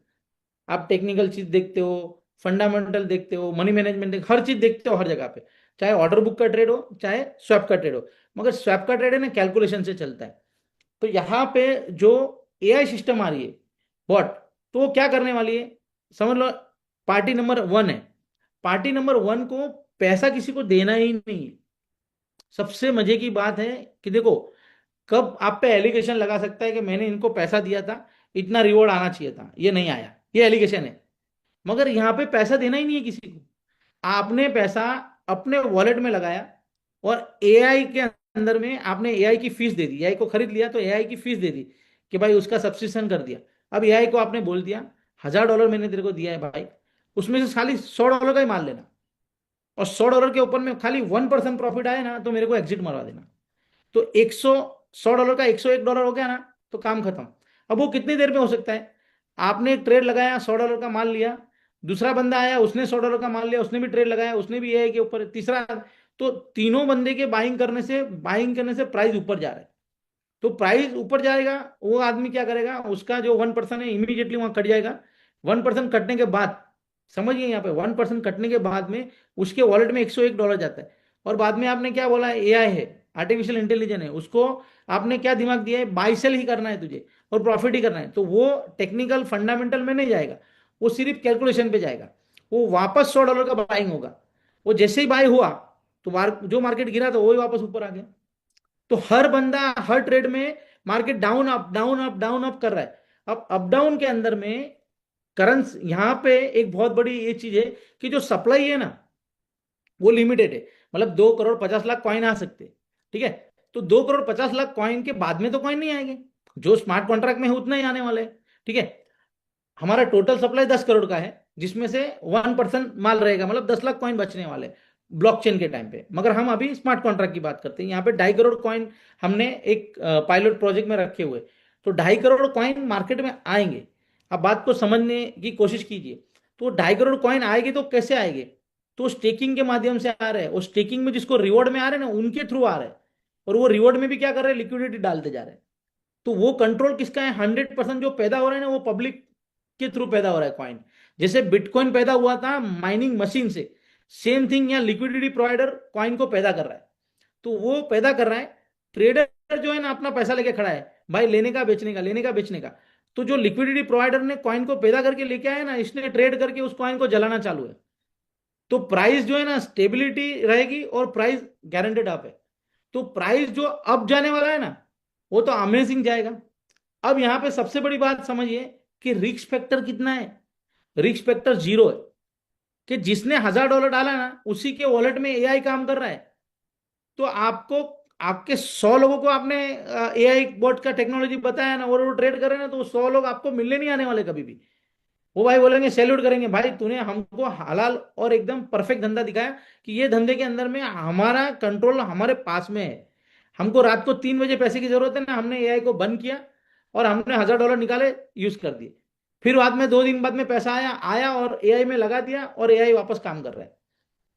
आप टेक्निकल चीज देखते हो, फंडामेंटल देखते हो, मनी मैनेजमेंट हर चीज देखते हो हर जगह पे, चाहे ऑर्डर बुक का ट्रेड हो चाहे स्वैप का ट्रेड हो। मगर स्वैप का ट्रेड है ना, कैलकुलेशन से चलता है। तो यहाँ पे जो एआई सिस्टम आ रही है, बॉट, तो वो क्या करने वाली है, समझ लो, पार्टी नंबर 1 है। पार्टी नंबर 1 को पैसा किसी को देना ही नहीं है। सबसे मजे की बात है कि देखो, कब आप पे एलिगेशन लगा सकता है कि मैंने इनको पैसा दिया था, इतना रिवॉर्ड आना चाहिए था, ये नहीं आया, ये एलिगेशन है। मगर यहाँ पे पैसा देना ही नहीं है किसी को। आपने पैसा अपने वॉलेट में लगाया, और एआई के अंदर में आपने एआई की फीस दे दी, एआई को खरीद लिया तो एआई की फीस दे दी कि भाई उसका सब्सक्रिप्शन कर दिया। अब एआई को आपने बोल दिया, $1,000 मैंने तेरे को दिया है भाई, उसमें से खाली $100 का ही माल लेना, और $100 के ऊपर में खाली 1% प्रॉफिट आए ना तो मेरे को एग्जिट मरवा देना। तो 100 $100 का $101 हो गया ना, तो काम खत्म। अब वो कितनी देर में हो सकता है? आपने एक ट्रेड लगाया, $100 का माल लिया, दूसरा बंदा आया, उसने $100 का माल लिया, उसने भी ट्रेड लगाया, उसने भी एआई के ऊपर, तीसरा, तो तीनों बंदे के बाइंग करने से प्राइस ऊपर जा रहा है। तो प्राइस ऊपर जाएगा, वो आदमी क्या करेगा, उसका जो 1% है इमीडिएटली वहां कट जाएगा। 1% कटने के बाद, समझिए यहाँ पे 1% कटने के बाद में उसके वॉलेट में $101 जाता है। और बाद में आपने क्या बोला, एआई है, आर्टिफिशियल इंटेलिजेंस है, उसको आपने क्या दिमाग दिया है, बाई सेल ही करना है तुझे और प्रॉफिट ही करना है, तो वो टेक्निकल फंडामेंटल में नहीं जाएगा, वो सिर्फ कैलकुलेशन पे जाएगा। वो वापस $100 का बाइंग होगा। वो जैसे ही बाय हुआ तो जो मार्केट गिरा था वही वापस ऊपर आ गया। तो हर बंदा हर ट्रेड में market down up down up down up कर रहा है। अब अप डाउन के अंदर में करंस यहां पे एक बहुत बड़ी ये चीज है कि जो सप्लाई है ना वो लिमिटेड है। मतलब 2 करोड़ 50 लाख कॉइन आ सकते हैं, ठीक है। तो 2 करोड़ 50 लाख कॉइन के बाद में तो कॉइन नहीं आएंगे, जो स्मार्ट कॉन्ट्रैक्ट में है उतना ही आने वाले हैं, ठीक है। हमारा टोटल सप्लाई 10 करोड़ का है, जिसमें से 1% माल रहेगा, मतलब 10 लाख कॉइन बचने वाले ब्लॉकचेन के टाइम पे। मगर हम अभी स्मार्ट कॉन्ट्रैक्ट की बात करते हैं, यहाँ पे 2.5 करोड़ कॉइन हमने एक पायलट प्रोजेक्ट में रखे हुए। तो 2.5 करोड़ कॉइन मार्केट में आएंगे। अब बात को समझने की कोशिश कीजिए। तो 2.5 करोड़ कॉइन आएंगे तो कैसे आएंगे? तो स्टेकिंग के माध्यम से आ रहे हैं, और स्टेकिंग में जिसको रिवॉर्ड में आ रहे हैं ना उनके थ्रू आ रहे हैं। और वो रिवॉर्ड में भी क्या कर रहे हैं, लिक्विडिटी डालते जा रहे हैं। तो वो कंट्रोल किसका है? 100% जो पैदा हो रहा है ना वो पब्लिक के थ्रू पैदा हो रहा है कॉइन। जैसे बिटकॉइन पैदा हुआ था माइनिंग मशीन से, सेम थिंग यहाँ लिक्विडिटी प्रोवाइडर कॉइन को पैदा कर रहा है। तो वो पैदा कर रहा है, ट्रेडर जो है ना अपना पैसा लेके खड़ा है भाई, लेने का बेचने का, लेने का बेचने का। तो जो लिक्विडिटी प्रोवाइडर ने कॉइन को पैदा करके लेके आया ना, इसने ट्रेड करके उस कॉइन को जलाना चालू है। तो प्राइस जो है ना स्टेबिलिटी रहेगी और प्राइस गारंटेड अप है। तो प्राइस जो अप जाने वाला है ना वो तो अमेजिंग जाएगा। अब यहां पे सबसे बड़ी बात समझिए कि रिस्क फैक्टर कितना है। रिस्क फैक्टर 0 है। कि जिसने $1000 डाला ना उसी के वॉलेट में एआई काम कर रहा है। तो आपको आपके 100 लोगों को आपने एआई बोट का टेक्नोलॉजी बताया ना और वो ट्रेड कर रहे हैं ना, तो 100 लोग आपको मिलने नहीं आने वाले कभी भी। वो भाई बोलेंगे, सैल्यूट करेंगे, भाई तूने हमको हलाल और एकदम परफेक्ट धंधा दिखाया कि ये धंधे के अंदर में हमारा कंट्रोल हमारे पास में है। हमको रात को 3 बजे पैसे की जरूरत है ना, हमने एआई को बंद किया और हमने $1000 निकाले, यूज कर दिए। फिर बाद में 2 दिन बाद में पैसा आया आया और एआई में लगा दिया और एआई वापस काम कर रहा है,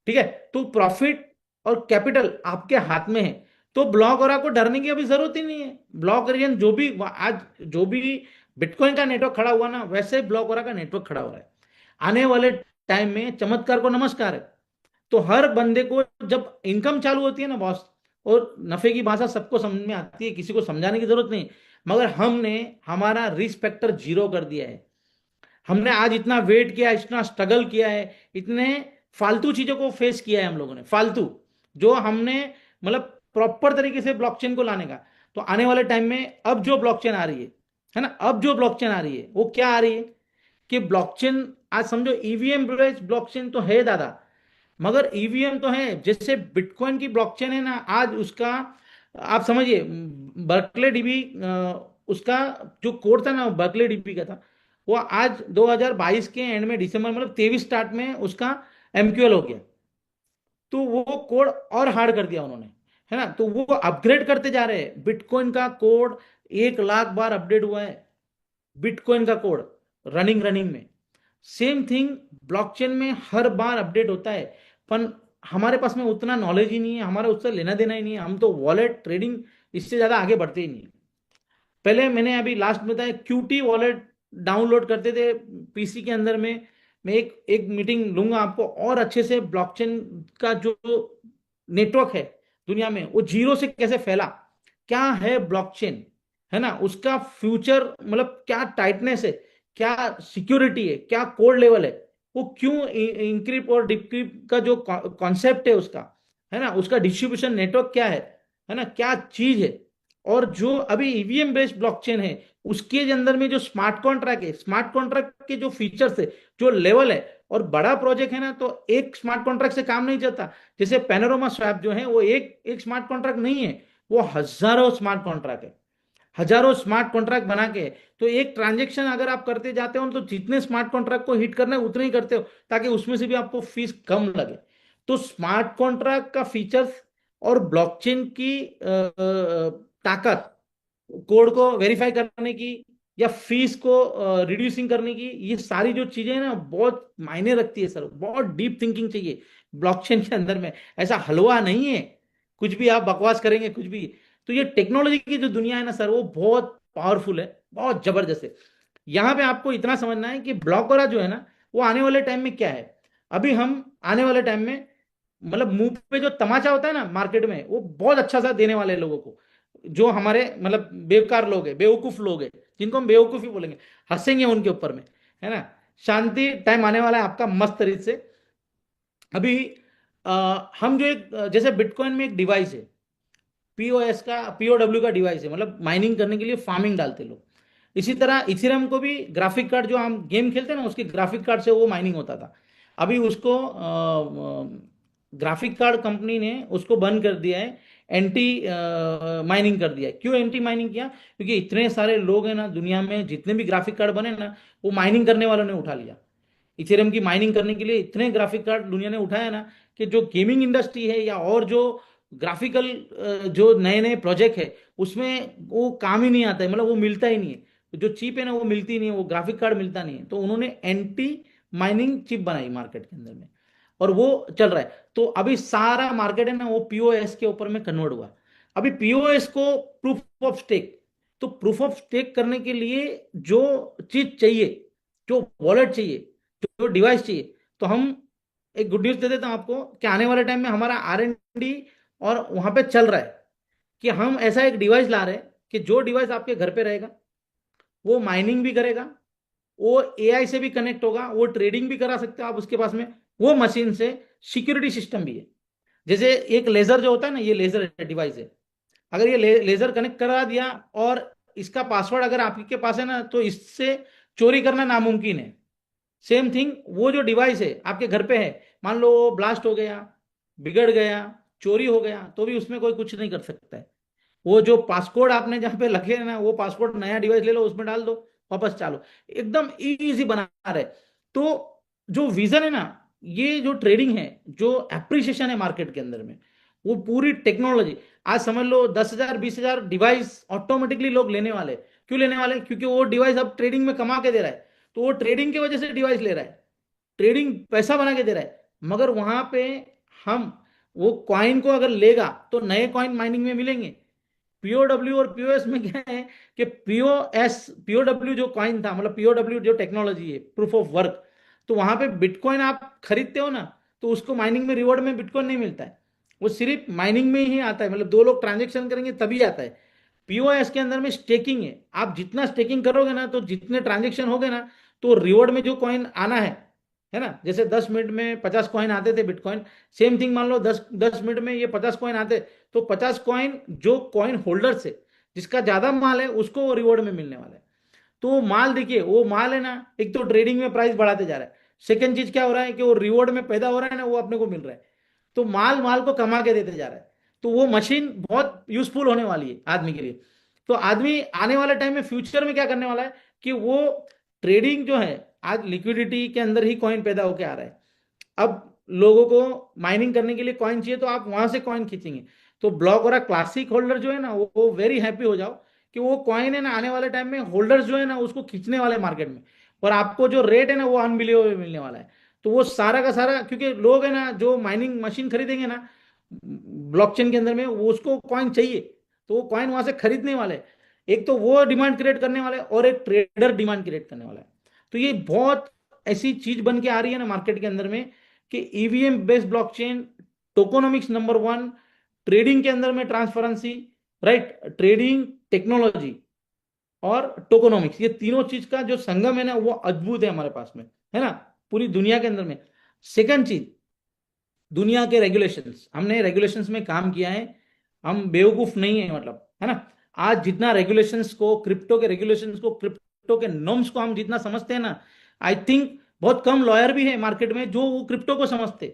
ठीक है। तो प्रॉफिट और कैपिटल आपके हाथ में है। तो ब्लॉक और आपको डरने की अभी जरूरत ही नहीं है। ब्लॉक रीजन जो भी आज जो भी बिटकॉइन का नेटवर्क खड़ा हुआ ना, वैसे ही ब्लॉक और का नेटवर्क खड़ा हो रहा है। आने वाले टाइम में चमत्कार को नमस्कार है। तो हर बंदे को जब इनकम चालू होती है ना बॉस, और नफे की भाषा सबको समझ में आती है, किसी को समझाने की जरूरत नहीं। मगर हमने हमारा रिस्क फैक्टर 0 कर दिया है। हमने आज इतना वेट किया, इतना स्ट्रगल किया है, इतने फालतू चीजों को फेस किया है हम लोगों ने, फालतू जो हमने मतलब प्रॉपर तरीके से ब्लॉकचेन को लाने का। तो आने वाले टाइम में अब जो ब्लॉकचेन आ रही है ना, अब जो ब्लॉकचेन आ रही है वो क्या आ रही है कि ब्लॉकचेन आज समझो ईवीएम बेस्ड ब्लॉकचेन तो है दादा, मगर ईवीएम तो है। जैसे बिटकॉइन की ब्लॉकचेन है ना, आज उसका आप समझिए बर्कले डीबी, उसका जो कोड था ना बर्कले डीबी का था, वो आज 2022 के एंड में दिसंबर मतलब 23 स्टार्ट में उसका एमक्यूएल हो गया। तो वो कोड और हार्ड कर दिया उन्होंने, है ना। तो वो अपग्रेड करते जा रहे हैं। बिटकॉइन का कोड 1 लाख बार अपडेट हुआ है, बिटकॉइन का कोड रनिंग रनिंग में। सेम थिंग ब्लॉकचेन में हर बार अपडेट होता है। पर हमारे पास में उतना नॉलेज ही नहीं है, हमारा उससे लेना देना ही नहीं है। हम तो वॉलेट ट्रेडिंग इससे ज्यादा आगे बढ़ते ही नहीं है। पहले मैंने अभी लास्ट में बताया क्यूटी वॉलेट डाउनलोड करते थे पीसी के अंदर में। मैं एक एक मीटिंग लूंगा आपको और अच्छे से ब्लॉकचेन का जो नेटवर्क है दुनिया में वो 0 से कैसे फैला, क्या है ब्लॉकचेन, है ना, उसका फ्यूचर मतलब क्या टाइटनेस है, क्या सिक्योरिटी है, क्या कोड लेवल है, वो क्यों इंक्रिप्ट और डिक्रिप्ट का जो कॉन्सेप्ट है उसका, है ना, उसका डिस्ट्रीब्यूशन नेटवर्क क्या है ना, क्या चीज है। और जो अभी ईवीएम बेस्ड ब्लॉकचेन है उसके अंदर में जो स्मार्ट कॉन्ट्रैक्ट है, स्मार्ट कॉन्ट्रैक्ट के जो फीचर्स है, जो लेवल है, और बड़ा प्रोजेक्ट है ना, तो एक स्मार्ट कॉन्ट्रैक्ट से काम नहीं चलता। जैसे पैनोरमा स्वैप जो है वो एक एक स्मार्ट कॉन्ट्रैक्ट नहीं है, वो हजारों स्मार्ट कॉन्ट्रैक्ट है। हजारों स्मार्ट कॉन्ट्रैक्ट बना के, तो एक ट्रांजेक्शन अगर आप करते जाते हो तो जितने स्मार्ट कॉन्ट्रैक्ट को हिट करना है उतने ही करते हो, ताकि उसमें से भी आपको फीस कम लगे। तो स्मार्ट कॉन्ट्रैक्ट का फीचर्स और ब्लॉकचेन की ताकत, कोड को वेरीफाई करने की या फीस को रिड्यूसिंग करने की, ये सारी जो चीजें हैं ना बहुत मायने रखती है सर। बहुत डीप थिंकिंग चाहिए ब्लॉकचेन के अंदर में, ऐसा हलवा नहीं है कुछ भी आप बकवास करेंगे कुछ भी। तो ये टेक्नोलॉजी की जो दुनिया है ना सर, वो बहुत पावरफुल है, बहुत जबरदस्त है। यहाँ पे आपको इतना समझना है कि ब्लॉकरा जो है ना वो आने वाले टाइम में क्या है। अभी हम आने वाले टाइम में मतलब मुंह पे जो तमाचा होता है ना मार्केट में, वो बहुत अच्छा सा देने वाले लोगों को, जो हमारे मतलब बेकार लोग हैं, बेवकूफ लोग हैं, जिनको हम बेवकूफ ही बोलेंगे, हंसेंगे उनके ऊपर में, है ना। शांति टाइम आने वाला है आपका मस्त तरीके से। अभी हम जो एक जैसे बिटकॉइन में एक डिवाइस है, पीओएस का, पीओडब्ल्यू का डिवाइस है, मतलब माइनिंग करने के लिए फार्मिंग डालते लोग। इसी तरह इथेरियम को भी ग्राफिक कार्ड, जो हम गेम खेलते हैं ना, उसके ग्राफिक कार्ड से वो माइनिंग होता था। अभी उसको ग्राफिक कार्ड कंपनी ने उसको बंद कर दिया है, एंटी माइनिंग कर दिया है। क्यों एंटी माइनिंग किया? क्योंकि इतने सारे लोग हैं ना दुनिया में, जितने भी ग्राफिक कार्ड बने ना, वो माइनिंग करने वालों ने उठा लिया। इथेरियम की माइनिंग करने के लिए इतने ग्राफिक कार्ड दुनिया ने उठाया ना, कि जो गेमिंग इंडस्ट्री है या और जो ग्राफिकल जो नए नए प्रोजेक्ट है, उसमें वो काम ही नहीं आता है, मतलब वो मिलता ही नहीं है। जो चिप है ना वो मिलती नहीं है, वो ग्राफिक कार्ड मिलता नहीं है, तो उन्होंने एंटी माइनिंग चिप बनाई मार्केट के अंदर में, और वो चल रहा है। तो अभी सारा मार्केट है ना वो पीओएस के ऊपर में कन्वर्ट हुआ। अभी पीओएस को प्रूफ ऑफ स्टेक, तो प्रूफ ऑफ स्टेक करने के लिए जो चीज चाहिए, जो वॉलेट चाहिए, जो डिवाइस चाहिए, तो हम एक गुड न्यूज दे देता हूं आपको कि आने वाले टाइम में हमारा R&D और वहां पे चल रहा है कि हम ऐसा एक डिवाइस ला रहे हैं कि जो डिवाइस आपके घर पे रहेगा, वो माइनिंग भी करेगा, वो एआई से भी कनेक्ट होगा, वो ट्रेडिंग भी करा सकते हो आप उसके पास में, वो मशीन से सिक्योरिटी सिस्टम भी है। जैसे एक लेजर जो होता है ना, ये लेजर डिवाइस है, अगर ये लेजर कनेक्ट करा दिया और इसका पासवर्ड अगर आपके पास है ना, तो इससे चोरी करना नामुमकिन है। सेम थिंग, वो जो डिवाइस है आपके घर पे है, मान लो वो ब्लास्ट हो गया, बिगड़ गया, चोरी हो गया, तो भी उसमें कोई कुछ नहीं कर सकता है। वो जो पासकोड आपने जहाँ पे लगे है ना, वो पासकोड नया डिवाइस ले लो, उसमें डाल दो, वापस चालो, एकदम इजी बना रहे। तो जो विजन है ना, ये जो ट्रेडिंग है, जो एप्रिसिएशन है मार्केट के अंदर में, वो पूरी टेक्नोलॉजी, आज समझ लो 10,000 20,000 डिवाइस ऑटोमेटिकली लोग लेने वाले। क्यों लेने वाले? क्योंकि वो डिवाइस अब ट्रेडिंग में कमा के दे रहा है, तो वो ट्रेडिंग की वजह से डिवाइस ले रहा है, ट्रेडिंग पैसा बना के दे रहा है। मगर वहां पे हम वो कॉइन को अगर लेगा तो नए कॉइन माइनिंग में मिलेंगे। पीओडब्ल्यू और पीओएस में क्या है कि पीओडब्ल्यू जो कॉइन था, मतलब पीओडब्ल्यू जो टेक्नोलॉजी है, प्रूफ ऑफ वर्क, तो वहां पे बिटकॉइन आप खरीदते हो ना, तो उसको माइनिंग में रिवॉर्ड में बिटकॉइन नहीं मिलता है, वो सिर्फ माइनिंग में ही आता है, मतलब दो लोग ट्रांजेक्शन करेंगे तभी आता है। पीओएस के अंदर में स्टेकिंग है, आप जितना स्टेकिंग करोगे ना, तो जितने ट्रांजेक्शन हो गए ना, तो रिवॉर्ड में जो कॉइन आना है ना, जैसे 10 मिनट में 50 कॉइन आते थे बिटकॉइन, सेम थिंग मान लो 10 10 मिनट में ये 50 कॉइन आते, तो 50 कॉइन जो कॉइन होल्डर से, जिसका ज्यादा माल है, उसको रिवॉर्ड में मिलने वाला है। तो वो माल देखिए, वो माल है ना, एक तो ट्रेडिंग में प्राइस बढ़ाते जा रहा है, सेकंड चीज क्या हो रहा है कि वो रिवॉर्ड में पैदा हो रहा है ना, वो अपने को मिल रहा है। तो माल माल को कमा के देते जा रहा है। तो वो मशीन बहुत यूजफुल होने वाली है आदमी के लिए। तो आदमी आने वाले टाइम में फ्यूचर में क्या करने वाला है कि वो ट्रेडिंग जो है, आज लिक्विडिटी के अंदर ही कॉइन पैदा होके आ रहा है। अब लोगों को माइनिंग करने के लिए कॉइन चाहिए, तो आप वहां से कॉइन खींचेंगे। तो ब्लॉक और क्लासिक होल्डर जो है ना, वो वेरी हैप्पी हो जाओ कि वो कॉइन है ना, आने वाले टाइम में होल्डर्स जो है ना, उसको खींचने वाले मार्केट में, और आपको जो रेट है ना, वो अनबिलीवेबल मिलने वाला है। तो वो सारा का सारा, क्योंकि लोग है ना जो माइनिंग मशीन खरीदेंगे ना ब्लॉकचेन के अंदर में, वो उसको कॉइन चाहिए, तो वो कॉइन वहां से खरीदने वाले हैं। एक तो वो डिमांड क्रिएट करने वाले हैं, और एक ट्रेडर डिमांड क्रिएट करने वाला है। तो ये बहुत ऐसी चीज बन के आ रही है ना मार्केट के अंदर में, कि EVM based blockchain, tokenomics number one, trading के अंदर में ट्रांसपेरेंसी, राइट, ट्रेडिंग टेक्नोलॉजी और टोकोनॉमिक्स, ये तीनों चीज का जो संगम है ना, वो अद्भुत है हमारे पास में, है ना, पूरी दुनिया के अंदर में। सेकंड चीज, दुनिया के रेगुलेशंस, हमने रेगुलेशंस में काम किया है, हम बेवकूफ नहीं है, मतलब, है ना। आज जितना रेगुलेशंस को, क्रिप्टो के रेगुलेशंस को, क्रिप्टो के नॉर्म्स को हम जितना समझते हैं ना, आई थिंक बहुत कम लॉयर भी है मार्केट में जो वो क्रिप्टो को समझते।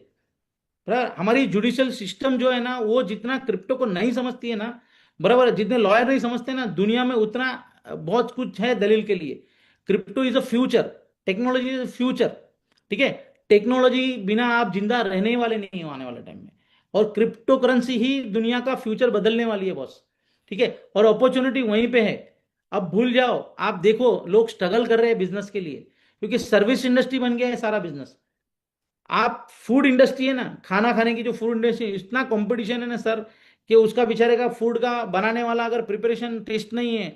पर हमारी जुडिशियल सिस्टम जो है ना, वो जितना क्रिप्टो को नहीं समझती है ना, बराबर है, जितने लॉयर नहीं समझते ना दुनिया में, उतना बहुत कुछ है दलील के लिए। Crypto is a future, technology is a future, ठीक है। टेक्नोलॉजी बिना आप जिंदा रहने वाले नहीं हो आने वाले टाइम में, और क्रिप्टो करेंसी ही दुनिया का फ्यूचर बदलने वाली है बॉस, ठीक है। और अपॉर्चुनिटी वहीं पे है। अब भूल जाओ, आप देखो लोग स्ट्रगल कर रहे हैं बिजनेस के लिए, क्योंकि सर्विस इंडस्ट्री बन गया है सारा बिजनेस। आप फूड इंडस्ट्री है ना, खाना खाने की जो फूड इंडस्ट्री, इतना कंपटीशन है ना सर, कि उसका बेचारे का फूड का बनाने वाला अगर प्रिपरेशन टेस्ट नहीं है,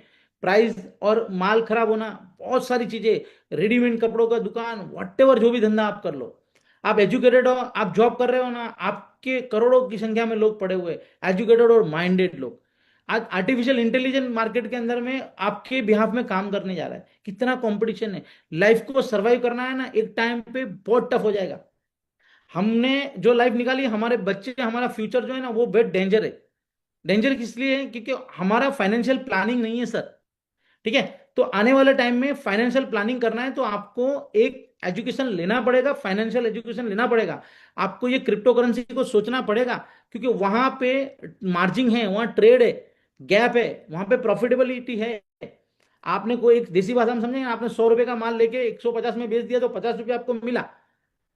प्राइस और माल खराब होना, बहुत सारी चीजें, रेडीमेड कपड़ों का दुकान, वट जो भी धंधा आप कर लो, आप एजुकेटेड हो, आप जॉब कर रहे हो ना, आपके करोड़ों की संख्या में लोग पड़े हुए, एजुकेटेड और माइंडेड लोग। आज आर्टिफिशियल इंटेलिजेंस मार्केट के अंदर में आपके बिहाफ में काम करने जा रहा है। कितना कंपटीशन है, लाइफ को सरवाइव करना है ना, एक टाइम पे बहुत टफ हो जाएगा। हमने जो लाइफ निकाली, हमारे बच्चे, हमारा फ्यूचर जो है ना, वो बहुत डेंजर है। डेंजर किस लिए है? क्योंकि हमारा फाइनेंशियल प्लानिंग नहीं है सर। ठीक है। तो आने वाले टाइम में फाइनेंशियल प्लानिंग करना है तो आपको एक एजुकेशन लेना पड़ेगा, फाइनेंशियल एजुकेशन लेना पड़ेगा। आपको ये क्रिप्टो करेंसी को सोचना पड़ेगा, क्योंकि वहां पे मार्जिन है, वहां ट्रेड है, गैप है, वहां पे प्रॉफिटेबिलिटी है। आपने कोई एक देसी भाषा में समझेंगे, आपने 100 रुपए का माल लेके 150 में बेच दिया तो 50 रुपये आपको मिला।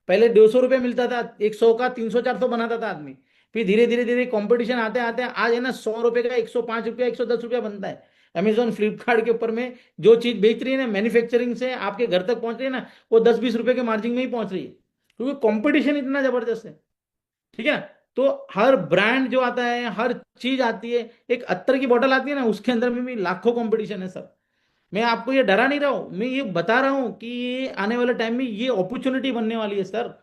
पहले 200 रुपये मिलता था, 100 का 300 400 बनाता था आदमी। फिर धीरे धीरे धीरे कंपटीशन आते आते आज है ना, 100 रुपये का 105 रुपया, 110 रुपया बनता है। अमेजोन फ्लिपकार्ट के ऊपर में जो चीज बेच रही है ना, मैन्युफैक्चरिंग से आपके घर तक पहुंच रही है ना, वो 10-20 रुपए के मार्जिन में ही पहुंच रही है, क्योंकि कंपटीशन इतना जबरदस्त है। ठीक है ना। तो हर ब्रांड जो आता है, हर चीज आती है, एक अत्तर की बोतल आती है ना, उसके अंदर में भी लाखों कंपटीशन है सर। मैं आपको ये डरा नहीं रहा हूं, मैं ये बता रहा हूं कि ये आने वाले टाइम में ये अपॉर्चुनिटी बनने वाली है सर।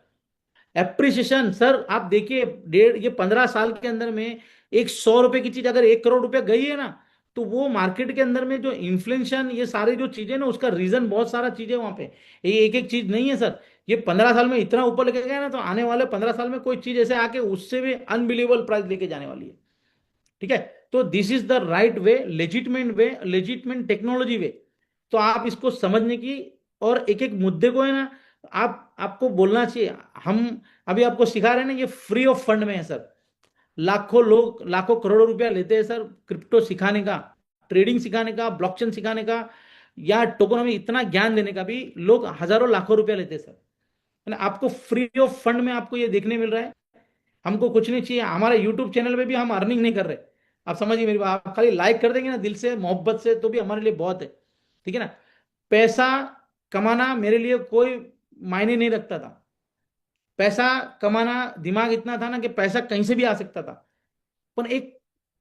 एप्रिसिएशन सर, आप देखिए, डेढ़ ये 15 साल के अंदर में एक 100 रुपए की चीज अगर 1 करोड़ रुपया गई है ना, तो वो मार्केट के अंदर में जो इन्फ्लेशन, ये सारी जो चीजें ना, उसका रीजन बहुत सारा चीजें वहां पे, ये एक एक चीज नहीं है सर। ये 15 साल में इतना ऊपर लेके गया ना, तो आने वाले 15 साल में कोई चीज ऐसे आके उससे भी अनबिलीवेबल प्राइस लेके जाने वाली है। ठीक है। तो this is the right way, legitimate way, legitimate technology way. तो आप इसको समझने की, और एक एक मुद्दे को है ना, आपको बोलना चाहिए। हम अभी आपको सिखा रहे हैं ना, ये फ्री ऑफ फंड में है सर। लाखों लोग लाखों करोड़ों रुपया लेते हैं सर क्रिप्टो सिखाने का, ट्रेडिंग सिखाने का, ब्लॉकचेन सिखाने का, या टोकोनॉमी, इतना ज्ञान देने का भी लोग हजारों लाखों रुपया लेते हैं सर। है ना, आपको फ्री ऑफ फंड में आपको ये देखने मिल रहा है। हमको कुछ नहीं चाहिए, हमारे यूट्यूब चैनल पे भी हम अर्निंग नहीं कर रहे। आप समझिए मेरी बात, आप खाली लाइक कर देंगे ना दिल से, मोहब्बत से, तो भी हमारे लिए बहुत है। ठीक है ना। पैसा कमाना मेरे लिए कोई मायने नहीं रखता था। पैसा कमाना, दिमाग इतना था ना कि पैसा कहीं से भी आ सकता था। पर एक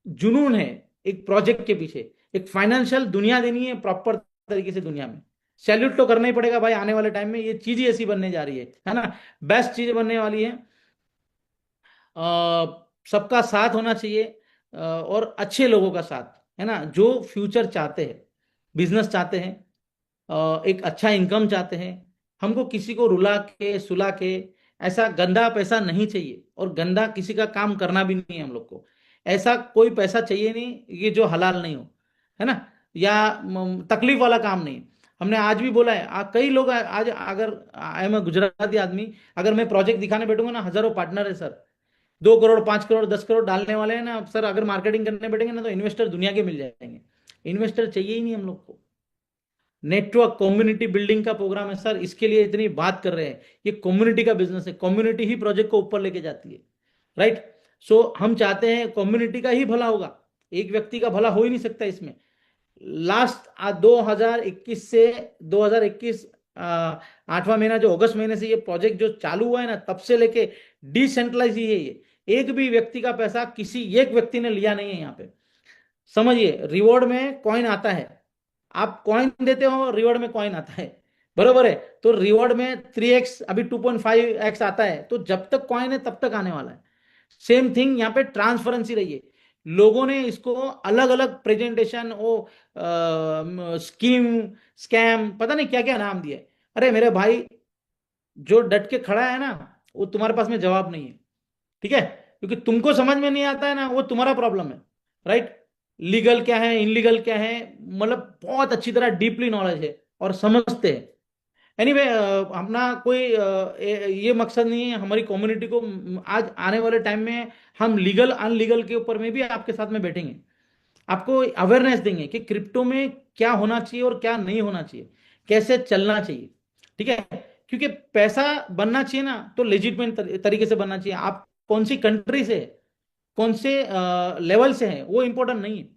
जुनून है, एक प्रोजेक्ट के पीछे, एक फाइनेंशियल दुनिया देनी है प्रॉपर तरीके से दुनिया में। सैल्यूट तो करना ही पड़ेगा भाई, आने वाले टाइम में ये चीज ही ऐसी बनने जा रही है ना, बेस्ट चीज बनने वाली है। सबका साथ होना चाहिए, और अच्छे लोगों का साथ, है ना, जो फ्यूचर चाहते हैं, बिजनेस चाहते हैं, एक अच्छा इनकम चाहते हैं। हमको किसी को रुला के सुला के ऐसा गंदा पैसा नहीं चाहिए, और गंदा किसी का काम करना भी नहीं है हम लोग को। ऐसा कोई पैसा चाहिए नहीं ये जो हलाल नहीं हो, है ना, या तकलीफ वाला काम नहीं। हमने आज भी बोला है, कई लोग आज, अगर आई एम गुजराती आदमी, अगर मैं प्रोजेक्ट दिखाने बैठूंगा ना, हजारों पार्टनर है सर। 2 करोड़, 5 करोड़, 10 करोड़ डालने वाले हैं ना सर। अगर मार्केटिंग करने बैठेंगे ना, तो इन्वेस्टर दुनिया के मिल जाएंगे। इन्वेस्टर चाहिए ही नहीं हम लोग को। नेटवर्क कम्युनिटी बिल्डिंग का प्रोग्राम है सर, इसके लिए इतनी बात कर रहे हैं। ये कम्युनिटी का बिजनेस है, कम्युनिटी ही प्रोजेक्ट को ऊपर लेके जाती है। राइट। सो हम चाहते हैं कम्युनिटी का ही भला होगा, एक व्यक्ति का भला हो ही नहीं सकता इसमें। लास्ट 2021 से 2021 8वां महीना, जो अगस्त महीने से ये प्रोजेक्ट जो चालू हुआ है ना, तब से लेके डिसेंट्रलाइज ही है ये। एक भी व्यक्ति का पैसा किसी एक व्यक्ति ने लिया नहीं है यहाँ पे। समझिए, रिवॉर्ड में कॉइन आता है, आप कॉइन देते हो, रिवॉर्ड में कॉइन आता है, बरोबर है। तो रिवॉर्ड में 3x, अभी 2.5x आता है, तो जब तक कॉइन है तब तक आने वाला है। सेम थिंग यहाँ पे ट्रांसफरेंसी रही है। लोगों ने इसको अलग अलग प्रेजेंटेशन, वो स्कीम, स्कैम, पता नहीं क्या क्या नाम दिए। अरे मेरे भाई, जो डट के खड़ा है ना, वो तुम्हारे पास में जवाब नहीं है। ठीक है। क्योंकि तुमको समझ में नहीं आता है ना, वो तुम्हारा प्रॉब्लम है। राइट। लीगल क्या है, इनलीगल क्या है, मतलब बहुत अच्छी तरह डीपली नॉलेज है और समझते हैं। एनीवे, अपना कोई ये मकसद नहीं है हमारी कम्युनिटी को, आज आने वाले टाइम में हम लीगल अनलीगल के ऊपर में भी आपके साथ में बैठेंगे, आपको अवेयरनेस देंगे कि क्रिप्टो में क्या होना चाहिए और क्या नहीं होना चाहिए, कैसे चलना चाहिए। ठीक है। क्योंकि पैसा बनना चाहिए ना, तो लेजिटमेट तरीके से बनना चाहिए। आप कौन सी कंट्री से, कौन से लेवल से हैं, वो इंपॉर्टेंट नहीं है।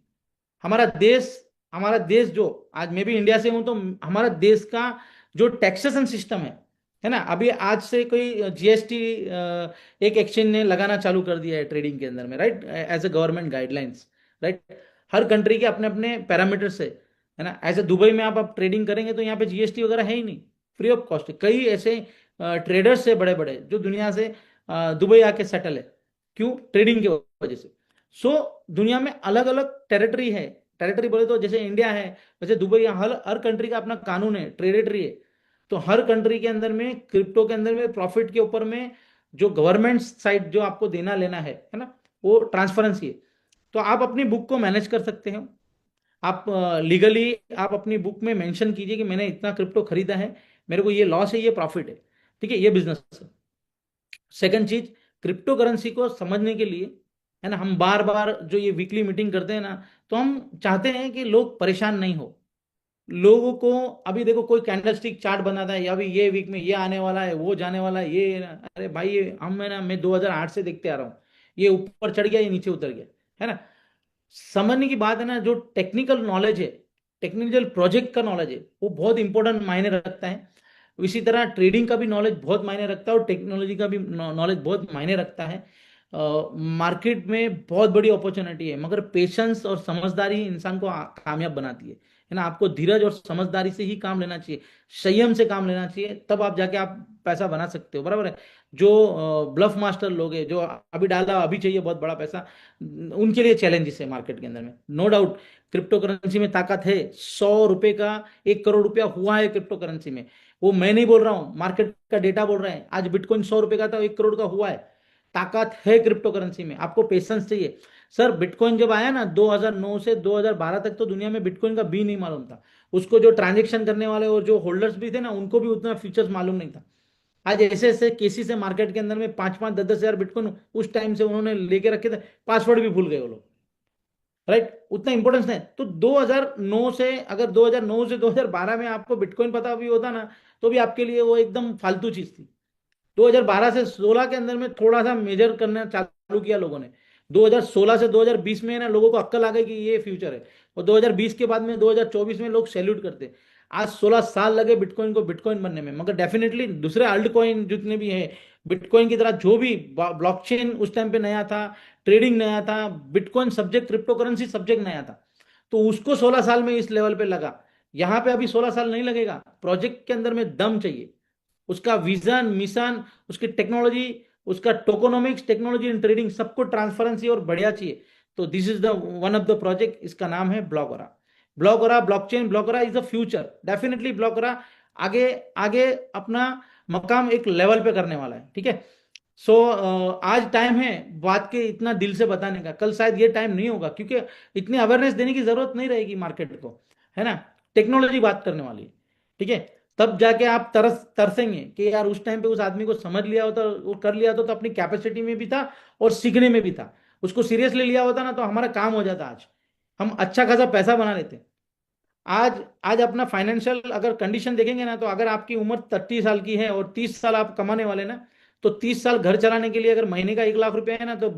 हमारा देश, हमारा देश जो, आज मैं भी इंडिया से हूं, तो हमारा देश का जो टैक्सेशन सिस्टम है ना, अभी आज से कोई जीएसटी एक एक्सचेंज ने लगाना चालू कर दिया है ट्रेडिंग के अंदर में, right, as a government guidelines. Right. हर कंट्री के अपने अपने पैरामीटर्स है ना। ऐसे दुबई में आप ट्रेडिंग करेंगे तो यहाँ पे जीएसटी वगैरह है ही नहीं, फ्री ऑफ कॉस्ट। कई ऐसे ट्रेडर्स है बड़े बड़े, जो दुनिया से दुबई आके सेटल है। क्यों? ट्रेडिंग की वजह से। सो दुनिया में अलग अलग टेरिटरी है। टेरिटरी बोले तो जैसे इंडिया है, वैसे दुबई, हर हर कंट्री का अपना कानून है, टेरिटरी है। तो हर कंट्री के अंदर में क्रिप्टो के अंदर में प्रॉफिट के ऊपर में जो गवर्नमेंट साइड जो आपको देना लेना है ना, वो ट्रांसपेरेंसी है। तो आप अपनी बुक को मैनेज कर सकते हो। आप लीगली आप अपनी बुक में मेंशन कीजिए कि मैंने इतना क्रिप्टो खरीदा है, मेरे को ये लॉस है, ये प्रॉफिट है, ठीक है, ये बिजनेस है। सेकंड चीज, क्रिप्टो करेंसी को समझने के लिए, है ना, हम बार बार जो ये वीकली मीटिंग करते हैं ना, तो हम चाहते हैं कि लोग परेशान नहीं हो। लोगों को अभी देखो, कोई कैंडलस्टिक चार्ट बनाता है, या अभी ये वीक में ये आने वाला है, वो जाने वाला है, ये अरे भाई, ये हम है ना, मैं 2008 से देखते आ रहा हूँ, ये ऊपर चढ़ गया, ये नीचे उतर गया, है ना। समझने की बात है ना, जो टेक्निकल नॉलेज है, टेक्निकल प्रोजेक्ट का नॉलेज है, वो बहुत इंपॉर्टेंट मायने रखता है। इसी तरह ट्रेडिंग का भी नॉलेज बहुत मायने रखता है, और टेक्नोलॉजी का भी नॉलेज बहुत मायने रखता है। मार्केट में बहुत बड़ी अपॉर्चुनिटी है, मगर पेशेंस और समझदारी ही इंसान को कामयाब बनाती है ना। आपको धीरज और समझदारी से ही काम लेना चाहिए, संयम से काम लेना चाहिए, तब आप जाके आप पैसा बना सकते हो, बराबर है। जो ब्लफ मास्टर लोग हैं, जो अभी डाला अभी चाहिए बहुत बड़ा पैसा, उनके लिए चैलेंजेस है मार्केट के अंदर में, नो डाउट। क्रिप्टो करेंसी में ताकत है, 100 रुपए का 1 करोड़ रुपया हुआ है क्रिप्टो करेंसी में। वो मैं नहीं बोल रहा हूं, मार्केट का डेटा बोल रहे हैं। आज बिटकॉइन 100 रुपए का था, 1 करोड़ का हुआ है। ताकत है क्रिप्टो करेंसी में, आपको पेशेंस चाहिए। सर बिटकॉइन जब आया ना 2009 से 2012 तक, तो दुनिया में बिटकॉइन का भी नहीं मालूम था। उसको जो ट्रांजेक्शन करने वाले और जो होल्डर्स भी थे ना, उनको भी उतना फीचर्स मालूम नहीं था। आज ऐसे ऐसे केसेस है मार्केट के अंदर में, 5 5 10 10 हजार बिटकॉइन उस टाइम से उन्होंने लेके रखे थे, पासवर्ड भी भूल गए वो लोग। राइट, उतना इंपॉर्टेंस है। तो 2009 से, अगर 2009 से 2012 में आपको बिटकॉइन पता भी होता ना, तो भी आपके लिए वो एकदम फालतू चीज थी। 2012 से 16 के अंदर में थोड़ा सा मेजर करना चालू किया लोगों ने। 2016 से 2020 में ना लोगों को अक्ल आ गई कि ये फ्यूचर है। और 2020 के बाद में 2024 में लोग सैल्यूट करते। आज 16 साल लगे बिटकॉइन को बिटकॉइन बनने में, मगर डेफिनेटली दूसरे अल्ट कॉइन जितने भी है, बिटकॉइन की तरह जो भी ब्लॉकचेन उस टाइम पे नया था, ट्रेडिंग नया था, bitcoin subject, crypto currency subject नया था, तो उसको 16 साल में इस लेवल पे लगा। यहां पे अभी 16 साल नहीं लगेगा। प्रोजेक्ट के अंदर में दम चाहिए, उसका विजन मिशन, उसकी टेक्नोलॉजी, उसका टोकोनॉमिक्स, टेक्नोलॉजी इन ट्रेडिंग, सबको ट्रांसपेरेंसी और बढ़िया चाहिए। तो this is the one of the project, इसका नाम है Blockra. Blockra blockchain, Blockra is the future, definitely Blockra आगे आगे अपना मकाम एक लेवल पे करने वाला है, ठीक है। सो आज टाइम है बात के इतना दिल से बताने का, कल शायद ये टाइम नहीं होगा, क्योंकि इतनी अवेयरनेस देने की जरूरत नहीं रहेगी मार्केट को, है ना। टेक्नोलॉजी बात करने वाली है, ठीक है। तब जाके आप तरसेंगे कि यार उस टाइम पे उस आदमी को समझ लिया होता, वो कर लिया होता, तो अपनी कैपेसिटी में भी था और सीखने में भी था, उसको सीरियसली लिया होता ना, तो हमारा काम हो जाता। आज हम अच्छा खासा पैसा बना लेते। आज आज अपना फाइनेंशियल अगर कंडीशन देखेंगे ना, तो अगर आपकी उम्र 30 साल की है और 30 साल आप कमाने वाले ना, तो 30 साल घर चलाने के लिए अगर महीने का 1 लाख रुपया है ना, तो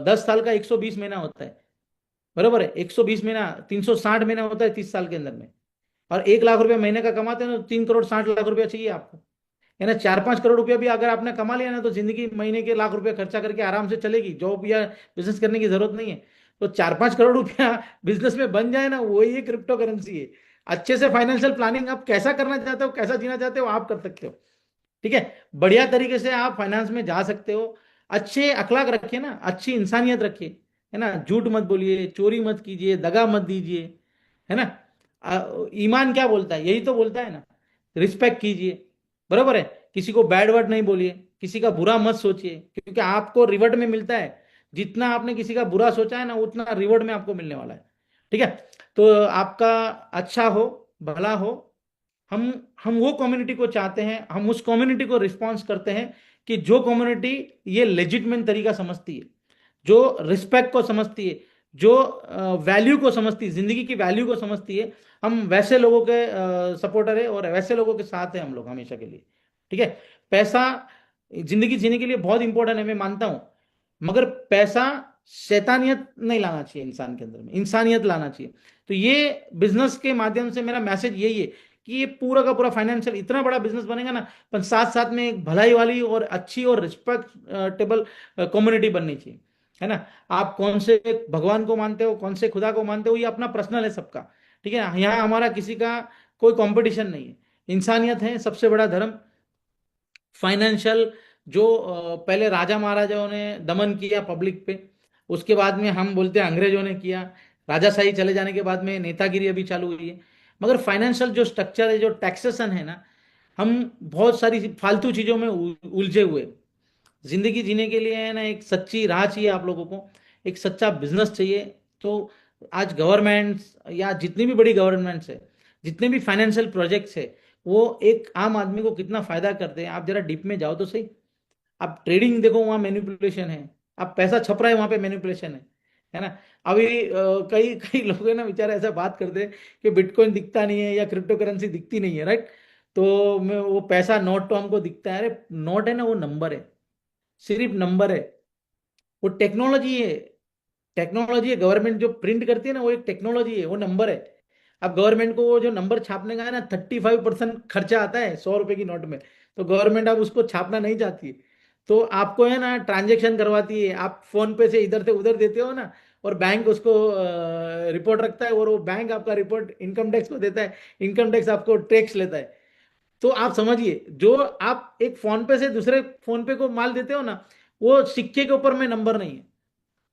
10 साल का 120 महीना होता है, बरोबर है। 120 महीना, 360 महीना होता है 30 साल के अंदर में। और 1 लाख रुपया महीने का कमाते हैं ना, तो 3 करोड़ 60 लाख रुपया चाहिए आपको, है ना। 4 5 करोड़ रुपया भी अगर आपने कमा लिया ना, तो जिंदगी महीने के 1 लाख रुपया खर्चा करके आराम से चलेगी, जॉब या बिजनेस करने की जरूरत नहीं है। तो 4 5 करोड़ रुपया बिजनेस में बन जाए ना, वही क्रिप्टो करेंसी है। अच्छे से फाइनेंशियल प्लानिंग आप कैसा करना चाहते हो, कैसा जीना चाहते हो, आप कर सकते हो, ठीक है। बढ़िया तरीके से आप फाइनेंस में जा सकते हो। अच्छे अखलाक रखिए ना, अच्छी इंसानियत रखिए, है ना। झूठ मत बोलिए, चोरी मत कीजिए, दगा मत दीजिए, है ना। ईमान क्या बोलता है, यही तो बोलता है ना, रिस्पेक्ट कीजिए, बराबर है। किसी को बैड वर्ड नहीं बोलिए, किसी का बुरा मत सोचिए, क्योंकि आपको रिवर्ट में मिलता है, जितना आपने किसी का बुरा सोचा है ना, उतना रिवर्ट में आपको मिलने वाला है, ठीक है। तो आपका अच्छा हो, भला हो। हम हम वो कम्युनिटी को चाहते हैं, हम उस कम्युनिटी को रिस्पॉन्स करते हैं कि जो कम्युनिटी ये लेजिटमेट तरीका समझती है, जो रिस्पेक्ट को समझती है, जो वैल्यू को समझती है, जिंदगी की वैल्यू को समझती है। हम वैसे लोगों के सपोर्टर है, और वैसे लोगों के साथ है हम लोग हमेशा के लिए, ठीक है। पैसा जिंदगी जीने के लिए बहुत इंपॉर्टेंट है, मैं मानता हूं, मगर पैसा शैतानियत नहीं लाना चाहिए इंसान के अंदर में, इंसानियत लाना चाहिए। तो ये बिजनेस के माध्यम से मेरा मैसेज यही है कि ये पूरा का पूरा फाइनेंशियल इतना बड़ा बिजनेस बनेगा ना, पर साथ साथ में एक भलाई वाली और अच्छी और रिस्पेक्टेबल कम्युनिटी बननी चाहिए, है ना। आप कौन से भगवान को मानते हो, कौन से खुदा को मानते हो, ये अपना पर्सनल है सबका, ठीक है ना। यहाँ हमारा किसी का कोई कंपटीशन नहीं है। इंसानियत है सबसे बड़ा धर्म। फाइनेंशियल जो पहले राजा महाराजाओं ने दमन किया पब्लिक पे, उसके बाद में हम बोलते हैं अंग्रेजों ने किया, राजाशाही चले जाने के बाद में नेतागिरी अभी चालू हुई है। मगर फाइनेंशियल जो स्ट्रक्चर है, जो टैक्सेशन है ना, हम बहुत सारी फालतू चीजों में उलझे हुए। जिंदगी जीने के लिए है ना एक सच्ची राह चाहिए आप लोगों को, एक सच्चा बिजनेस चाहिए। तो आज गवर्नमेंट्स या जितनी भी बड़ी गवर्नमेंट्स है, जितने भी फाइनेंशियल प्रोजेक्ट्स है, वो एक आम आदमी को कितना फायदा करते हैं, आप जरा डीप में जाओ तो सही। आप ट्रेडिंग देखो, वहां मैनिपुलेशन है। आप पैसा छप रहा है, वहां पे मैनिपुलेशन है ना। अभी कई कई लोग है ना बेचारे ऐसा बात करते हैं कि बिटकॉइन दिखता नहीं है या क्रिप्टो करेंसी दिखती नहीं है, राइट। तो वो पैसा नोट तो हमको दिखता है, अरे नोट है ना, वो नंबर है, सिर्फ नंबर है। वो टेक्नोलॉजी है, टेक्नोलॉजी है। गवर्नमेंट जो प्रिंट करती है ना, वो एक टेक्नोलॉजी है, वो नंबर है। अब गवर्नमेंट को वो जो नंबर छापने का है ना, 35% खर्चा आता है 100 रुपए की नोट में। तो गवर्नमेंट अब उसको छापना नहीं चाहती है। तो आपको है ना ट्रांजेक्शन करवाती है, आप फोन पे से इधर से उधर देते हो ना, और बैंक उसको रिपोर्ट रखता है, और वो बैंक आपका रिपोर्ट इनकम टैक्स को देता है, इनकम टैक्स आपको टैक्स लेता है। तो आप समझिए, जो आप एक फोन पे से दूसरे फोन पे को माल देते हो ना, वो सिक्के के ऊपर में नंबर नहीं है,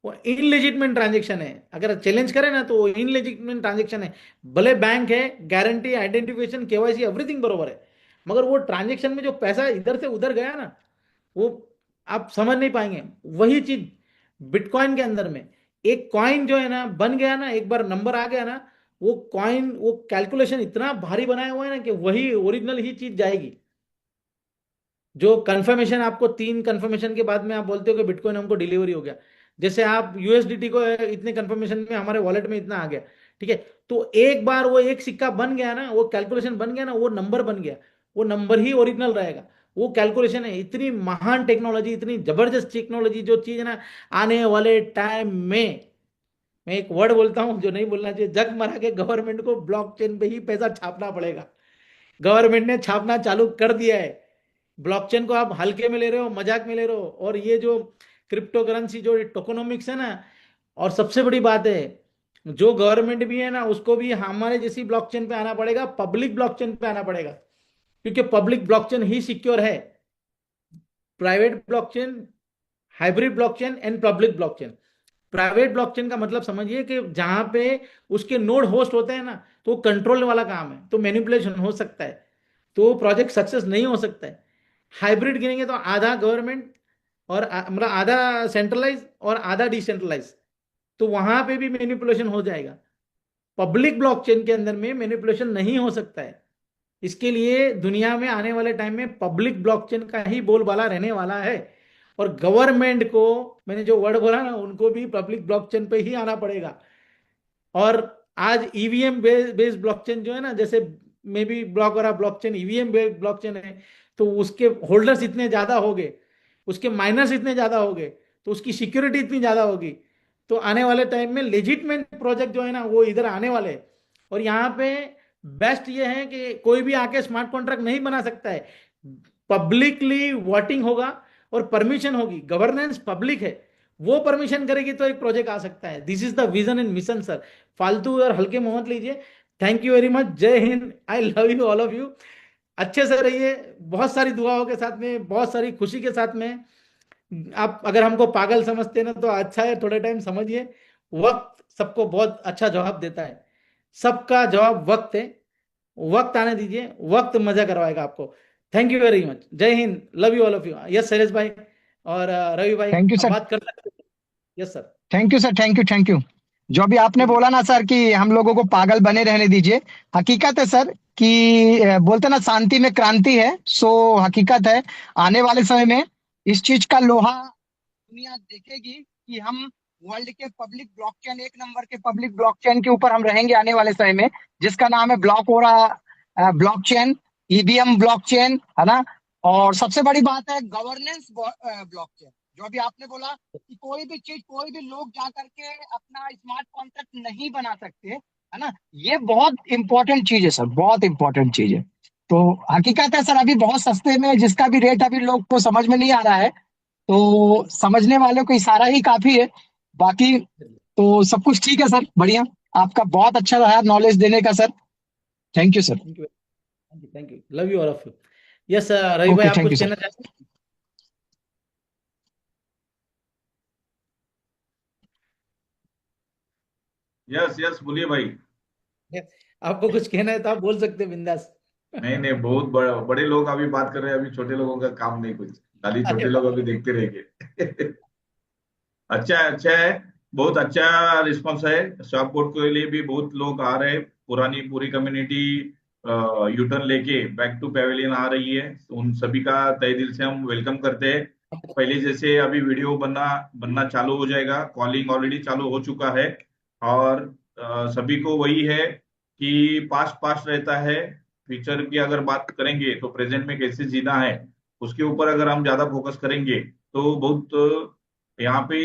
वो इनलेजिटमेंट ट्रांजेक्शन है। अगर चैलेंज करें ना, तो वो इनलेजिटमेंट ट्रांजेक्शन है। भले बैंक है, गारंटी, आइडेंटिफिकेशन, केवाईसी, एवरीथिंग बरोबर है, मगर वो ट्रांजेक्शन में जो पैसा इधर से उधर गया ना, वो आप समझ नहीं पाएंगे। वही चीज बिटकॉइन के अंदर में, एक कॉइन जो है ना बन गया ना, एक बार नंबर आ गया ना, वो कॉइन, वो कैलकुलेशन इतना भारी बनाया हुआ है ना कि वही ओरिजिनल ही चीज जाएगी। जो कंफर्मेशन आपको 3 कंफर्मेशन के बाद में आप बोलते हो कि बिटकॉइन हमको डिलीवरी हो गया। जैसे आप यूएसडीटी को इतने कंफर्मेशन में हमारे वॉलेट में इतना आ गया, ठीक है। तो एक बार वो एक सिक्का बन गया ना, वो कैलकुलेशन बन गया ना, वो नंबर बन गया, वो नंबर ही ओरिजिनल रहेगा। वो कैलकुलेशन है, इतनी महान टेक्नोलॉजी, इतनी जबरदस्त टेक्नोलॉजी जो चीज है ना, आने वाले टाइम में, मैं एक वर्ड बोलता हूं जो नहीं बोलना चाहिए, जग मरा के गवर्नमेंट को ब्लॉकचेन पे ही पैसा छापना पड़ेगा। गवर्नमेंट ने छापना चालू कर दिया है। ब्लॉकचेन को आप हल्के में ले रहे हो, मजाक में ले रहे हो। और ये जो क्रिप्टो करेंसी, जो टोकोनोमिक्स है ना, और सबसे बड़ी बात है, जो गवर्नमेंट भी है ना, उसको भी हमारे जैसी ब्लॉकचेन पे आना पड़ेगा, पब्लिक ब्लॉकचेन पे आना पड़ेगा। क्योंकि पब्लिक ब्लॉकचेन ही सिक्योर है। Private blockchain, hybrid blockchain and public blockchain. Private blockchain का मतलब समझिए कि जहां पे उसके नोड होस्ट होते हैं ना, तो कंट्रोल वाला काम है, तो मैनिपुलेशन हो सकता है, तो प्रोजेक्ट सक्सेस नहीं हो सकता है। हाइब्रिड गिनेंगे तो आधा गवर्नमेंट और मतलब आधा सेंट्रलाइज और आधा डिसेंट्रलाइज, तो वहां पे भी मैनिपुलेशन हो जाएगा। पब्लिक ब्लॉकचेन के अंदर में मैनिपुलेशन नहीं हो सकता है। इसके लिए दुनिया में आने वाले टाइम में पब्लिक ब्लॉकचेन का ही बोलबाला रहने वाला है। और गवर्नमेंट को, मैंने जो वर्ड बोला ना, उनको भी पब्लिक ब्लॉकचेन पे ही आना पड़ेगा। और आज ईवीएम बेस्ड ब्लॉकचेन जो है ना, जैसे मे बी ब्लॉक और ब्लॉकचेन ईवीएम बेस्ड ब्लॉकचेन है, तो उसके होल्डर्स इतने ज्यादा हो गए, उसके माइनर्स इतने ज्यादा हो गए, तो उसकी सिक्योरिटी इतनी ज्यादा होगी। तो आने वाले टाइम में लेजिटमेंट प्रोजेक्ट जो है ना, वो इधर आने वाले हैं। और यहाँ पे बेस्ट ये है कि कोई भी आके स्मार्ट कॉन्ट्रैक्ट नहीं बना सकता है। पब्लिकली वोटिंग होगा और परमिशन होगी, गवर्नेंस पब्लिक है, वो परमिशन करेगी तो एक प्रोजेक्ट आ सकता है। This is the vision and mission sir. फालतू और हल्के में मत लीजिए। Thank you very much. जय हिंद। I love you all of you. अच्छे से रहिए, बहुत सारी दुआओं के साथ में, बहुत सारी खुशी के साथ में। आप अगर हमको पागल समझते हैं ना, तो अच्छा है, थोड़े टाइम समझिए। वक्त सबको बहुत अच्छा जवाब देता है। सबका जवाब वक्त है। वक्त आने दीजिए, वक्त मजा करवाएगा आपको। Thank you very much. जय हिंद। Love you all of you. Yes Shailesh भाई और रवि भाई, थैंक यू अब सर। बात कर सकते हैं। Yes sir. Thank you sir, thank you, thank you. जो भी आपने ठीक है। बोला ना सर कि हम लोगों को पागल बने रहने दीजिए। हकीकत है सर कि बोलते ना शांति में क्रांति है। सो हकीकत है, आने वाले समय में इस चीज का लोहा दुनिया देखेगी कि हम वर्ल्ड के पब्लिक ब्लॉकचेन, एक नंबर के पब्लिक ब्लॉकचेन के ऊपर हम रहेंगे आने वाले समय में, जिसका नाम है ब्लॉक हो रहा ब्लॉकचेन, ईवीएम ब्लॉकचेन, है ना। और सबसे बड़ी बात है गवर्नेंस ब्लॉकचेन। जो अभी आपने बोला कि कोई भी चीज, कोई भी लोग जा करके अपना स्मार्ट कॉन्ट्रैक्ट नहीं बना सकते, है ना। ये बहुत इंपॉर्टेंट चीज है सर, बहुत इंपॉर्टेंट चीज है। तो हकीकत है सर, अभी बहुत सस्ते में जिसका भी रेट अभी लोग को समझ में नहीं आ रहा है, तो समझने वालों को इशारा ही काफी है। बाकी तो सब कुछ ठीक है सर, बढ़िया। आपका बहुत अच्छा रहा नॉलेज देने का sir. Thank you sir. Thank you, thank you, thank you. Love you all of you. Yes Ravi भाई, ओके, आप थैंक कुछ यू सर। कहना चाहते हैं? यस यस, बोलिए भाई। आपको कुछ कहना है तो आप बोल सकते हैं बिंदास। नहीं नहीं, बहुत बड़े लोग अभी बात कर रहे हैं, अभी छोटे लोगों का काम नहीं कुछ, खाली अरे छोटे लोग बाप अभी रे। देखते रहेंगे। अच्छा है, अच्छा है। बहुत अच्छा रिस्पांस है, शॉप बोर्ड के लिए भी बहुत लोग आ रहे हैं। पुरानी पूरी कम्युनिटी यूटर्न लेके बैक टू पेवेलियन आ रही है। उन सभी का तहे दिल से हम वेलकम करते हैं। पहले जैसे अभी वीडियो बनना बनना चालू हो जाएगा, कॉलिंग ऑलरेडी चालू हो चुका है। और सभी को वही है कि पास्ट पास्ट रहता है। फ्यूचर की अगर बात करेंगे तो प्रेजेंट में कैसे जीना है, उसके ऊपर अगर हम ज्यादा फोकस करेंगे तो बहुत यहाँ पे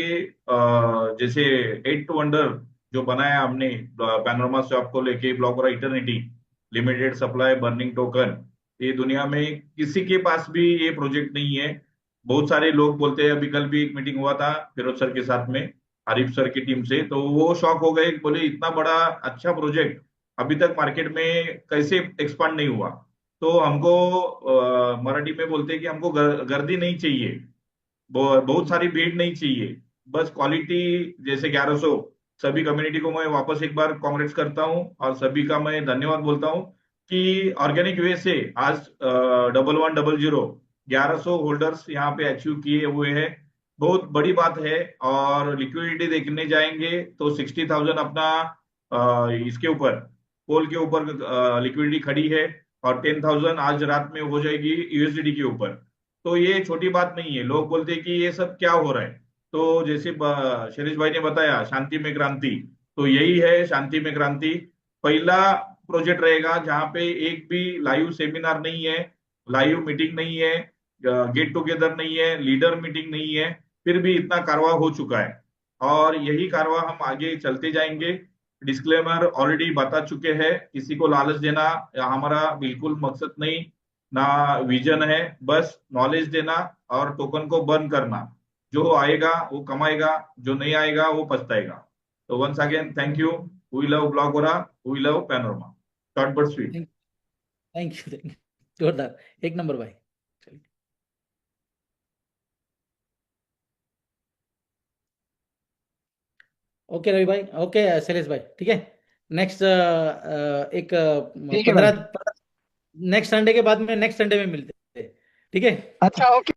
जैसे एट वंडर जो बनाया हमने पैनोरमा शॉप को लेके, ब्लॉक और eternity, limited supply, burning token, ये दुनिया में किसी के पास भी ये प्रोजेक्ट नहीं है। बहुत सारे लोग बोलते हैं, अभी कल भी एक मीटिंग हुआ था फिरोज सर के साथ में, आरिफ सर की टीम से, तो वो शॉक हो गए, बोले इतना बड़ा अच्छा प्रोजेक्ट अभी तक मार्केट में कैसे एक्सपांड नहीं हुआ। तो हमको मराठी में बोलते हैं कि हमको गर्दी नहीं चाहिए, बहुत सारी भीड़ नहीं चाहिए, बस क्वालिटी। जैसे 1100, सभी कम्युनिटी को मैं वापस एक बार कांग्रेस करता हूँ और सभी का मैं धन्यवाद बोलता हूँ कि ऑर्गेनिक वे से आज 1100 1100 होल्डर्स यहाँ पे अचीव किए हुए हैं। बहुत बड़ी बात है। और लिक्विडिटी देखने जाएंगे तो 60,000 अपना इसके ऊपर, पोल के ऊपर लिक्विडिटी खड़ी है। और 10,000 आज रात में हो जाएगी यूएसडीटी के ऊपर। तो ये छोटी बात नहीं है। लोग बोलते हैं कि ये सब क्या हो रहा है। तो जैसे शैलेश भाई ने बताया, शांति में क्रांति, तो यही है शांति में क्रांति। पहला प्रोजेक्ट रहेगा जहां पे एक भी लाइव सेमिनार नहीं है, लाइव मीटिंग नहीं है, गेट टुगेदर नहीं है, लीडर मीटिंग नहीं है, फिर भी इतना कारवा हो चुका है। और यही कारवा हम आगे चलते जाएंगे। डिस्क्लेमर ऑलरेडी बता चुके हैं, किसी को लालच देना हमारा बिल्कुल मकसद नहीं, ना विजन है। बस नॉलेज देना और टोकन को बर्न करना। जो आएगा वो कमाएगा, जो नहीं आएगा वो पछताएगा। तो once again thank you. We love Blogora, we love panorama. Short but sweet. Thank thank you, thank you. जोरदार, एक नंबर भाई। चलिए। ओके रवि भाई, ओके शैलेश भाई, ठीक है। नेक्स्ट एक ठीक है भाई। 15, नेक्स्ट संडे के बाद में, नेक्स्ट संडे में मिलते हैं, ठीक है। अच्छा, ओके।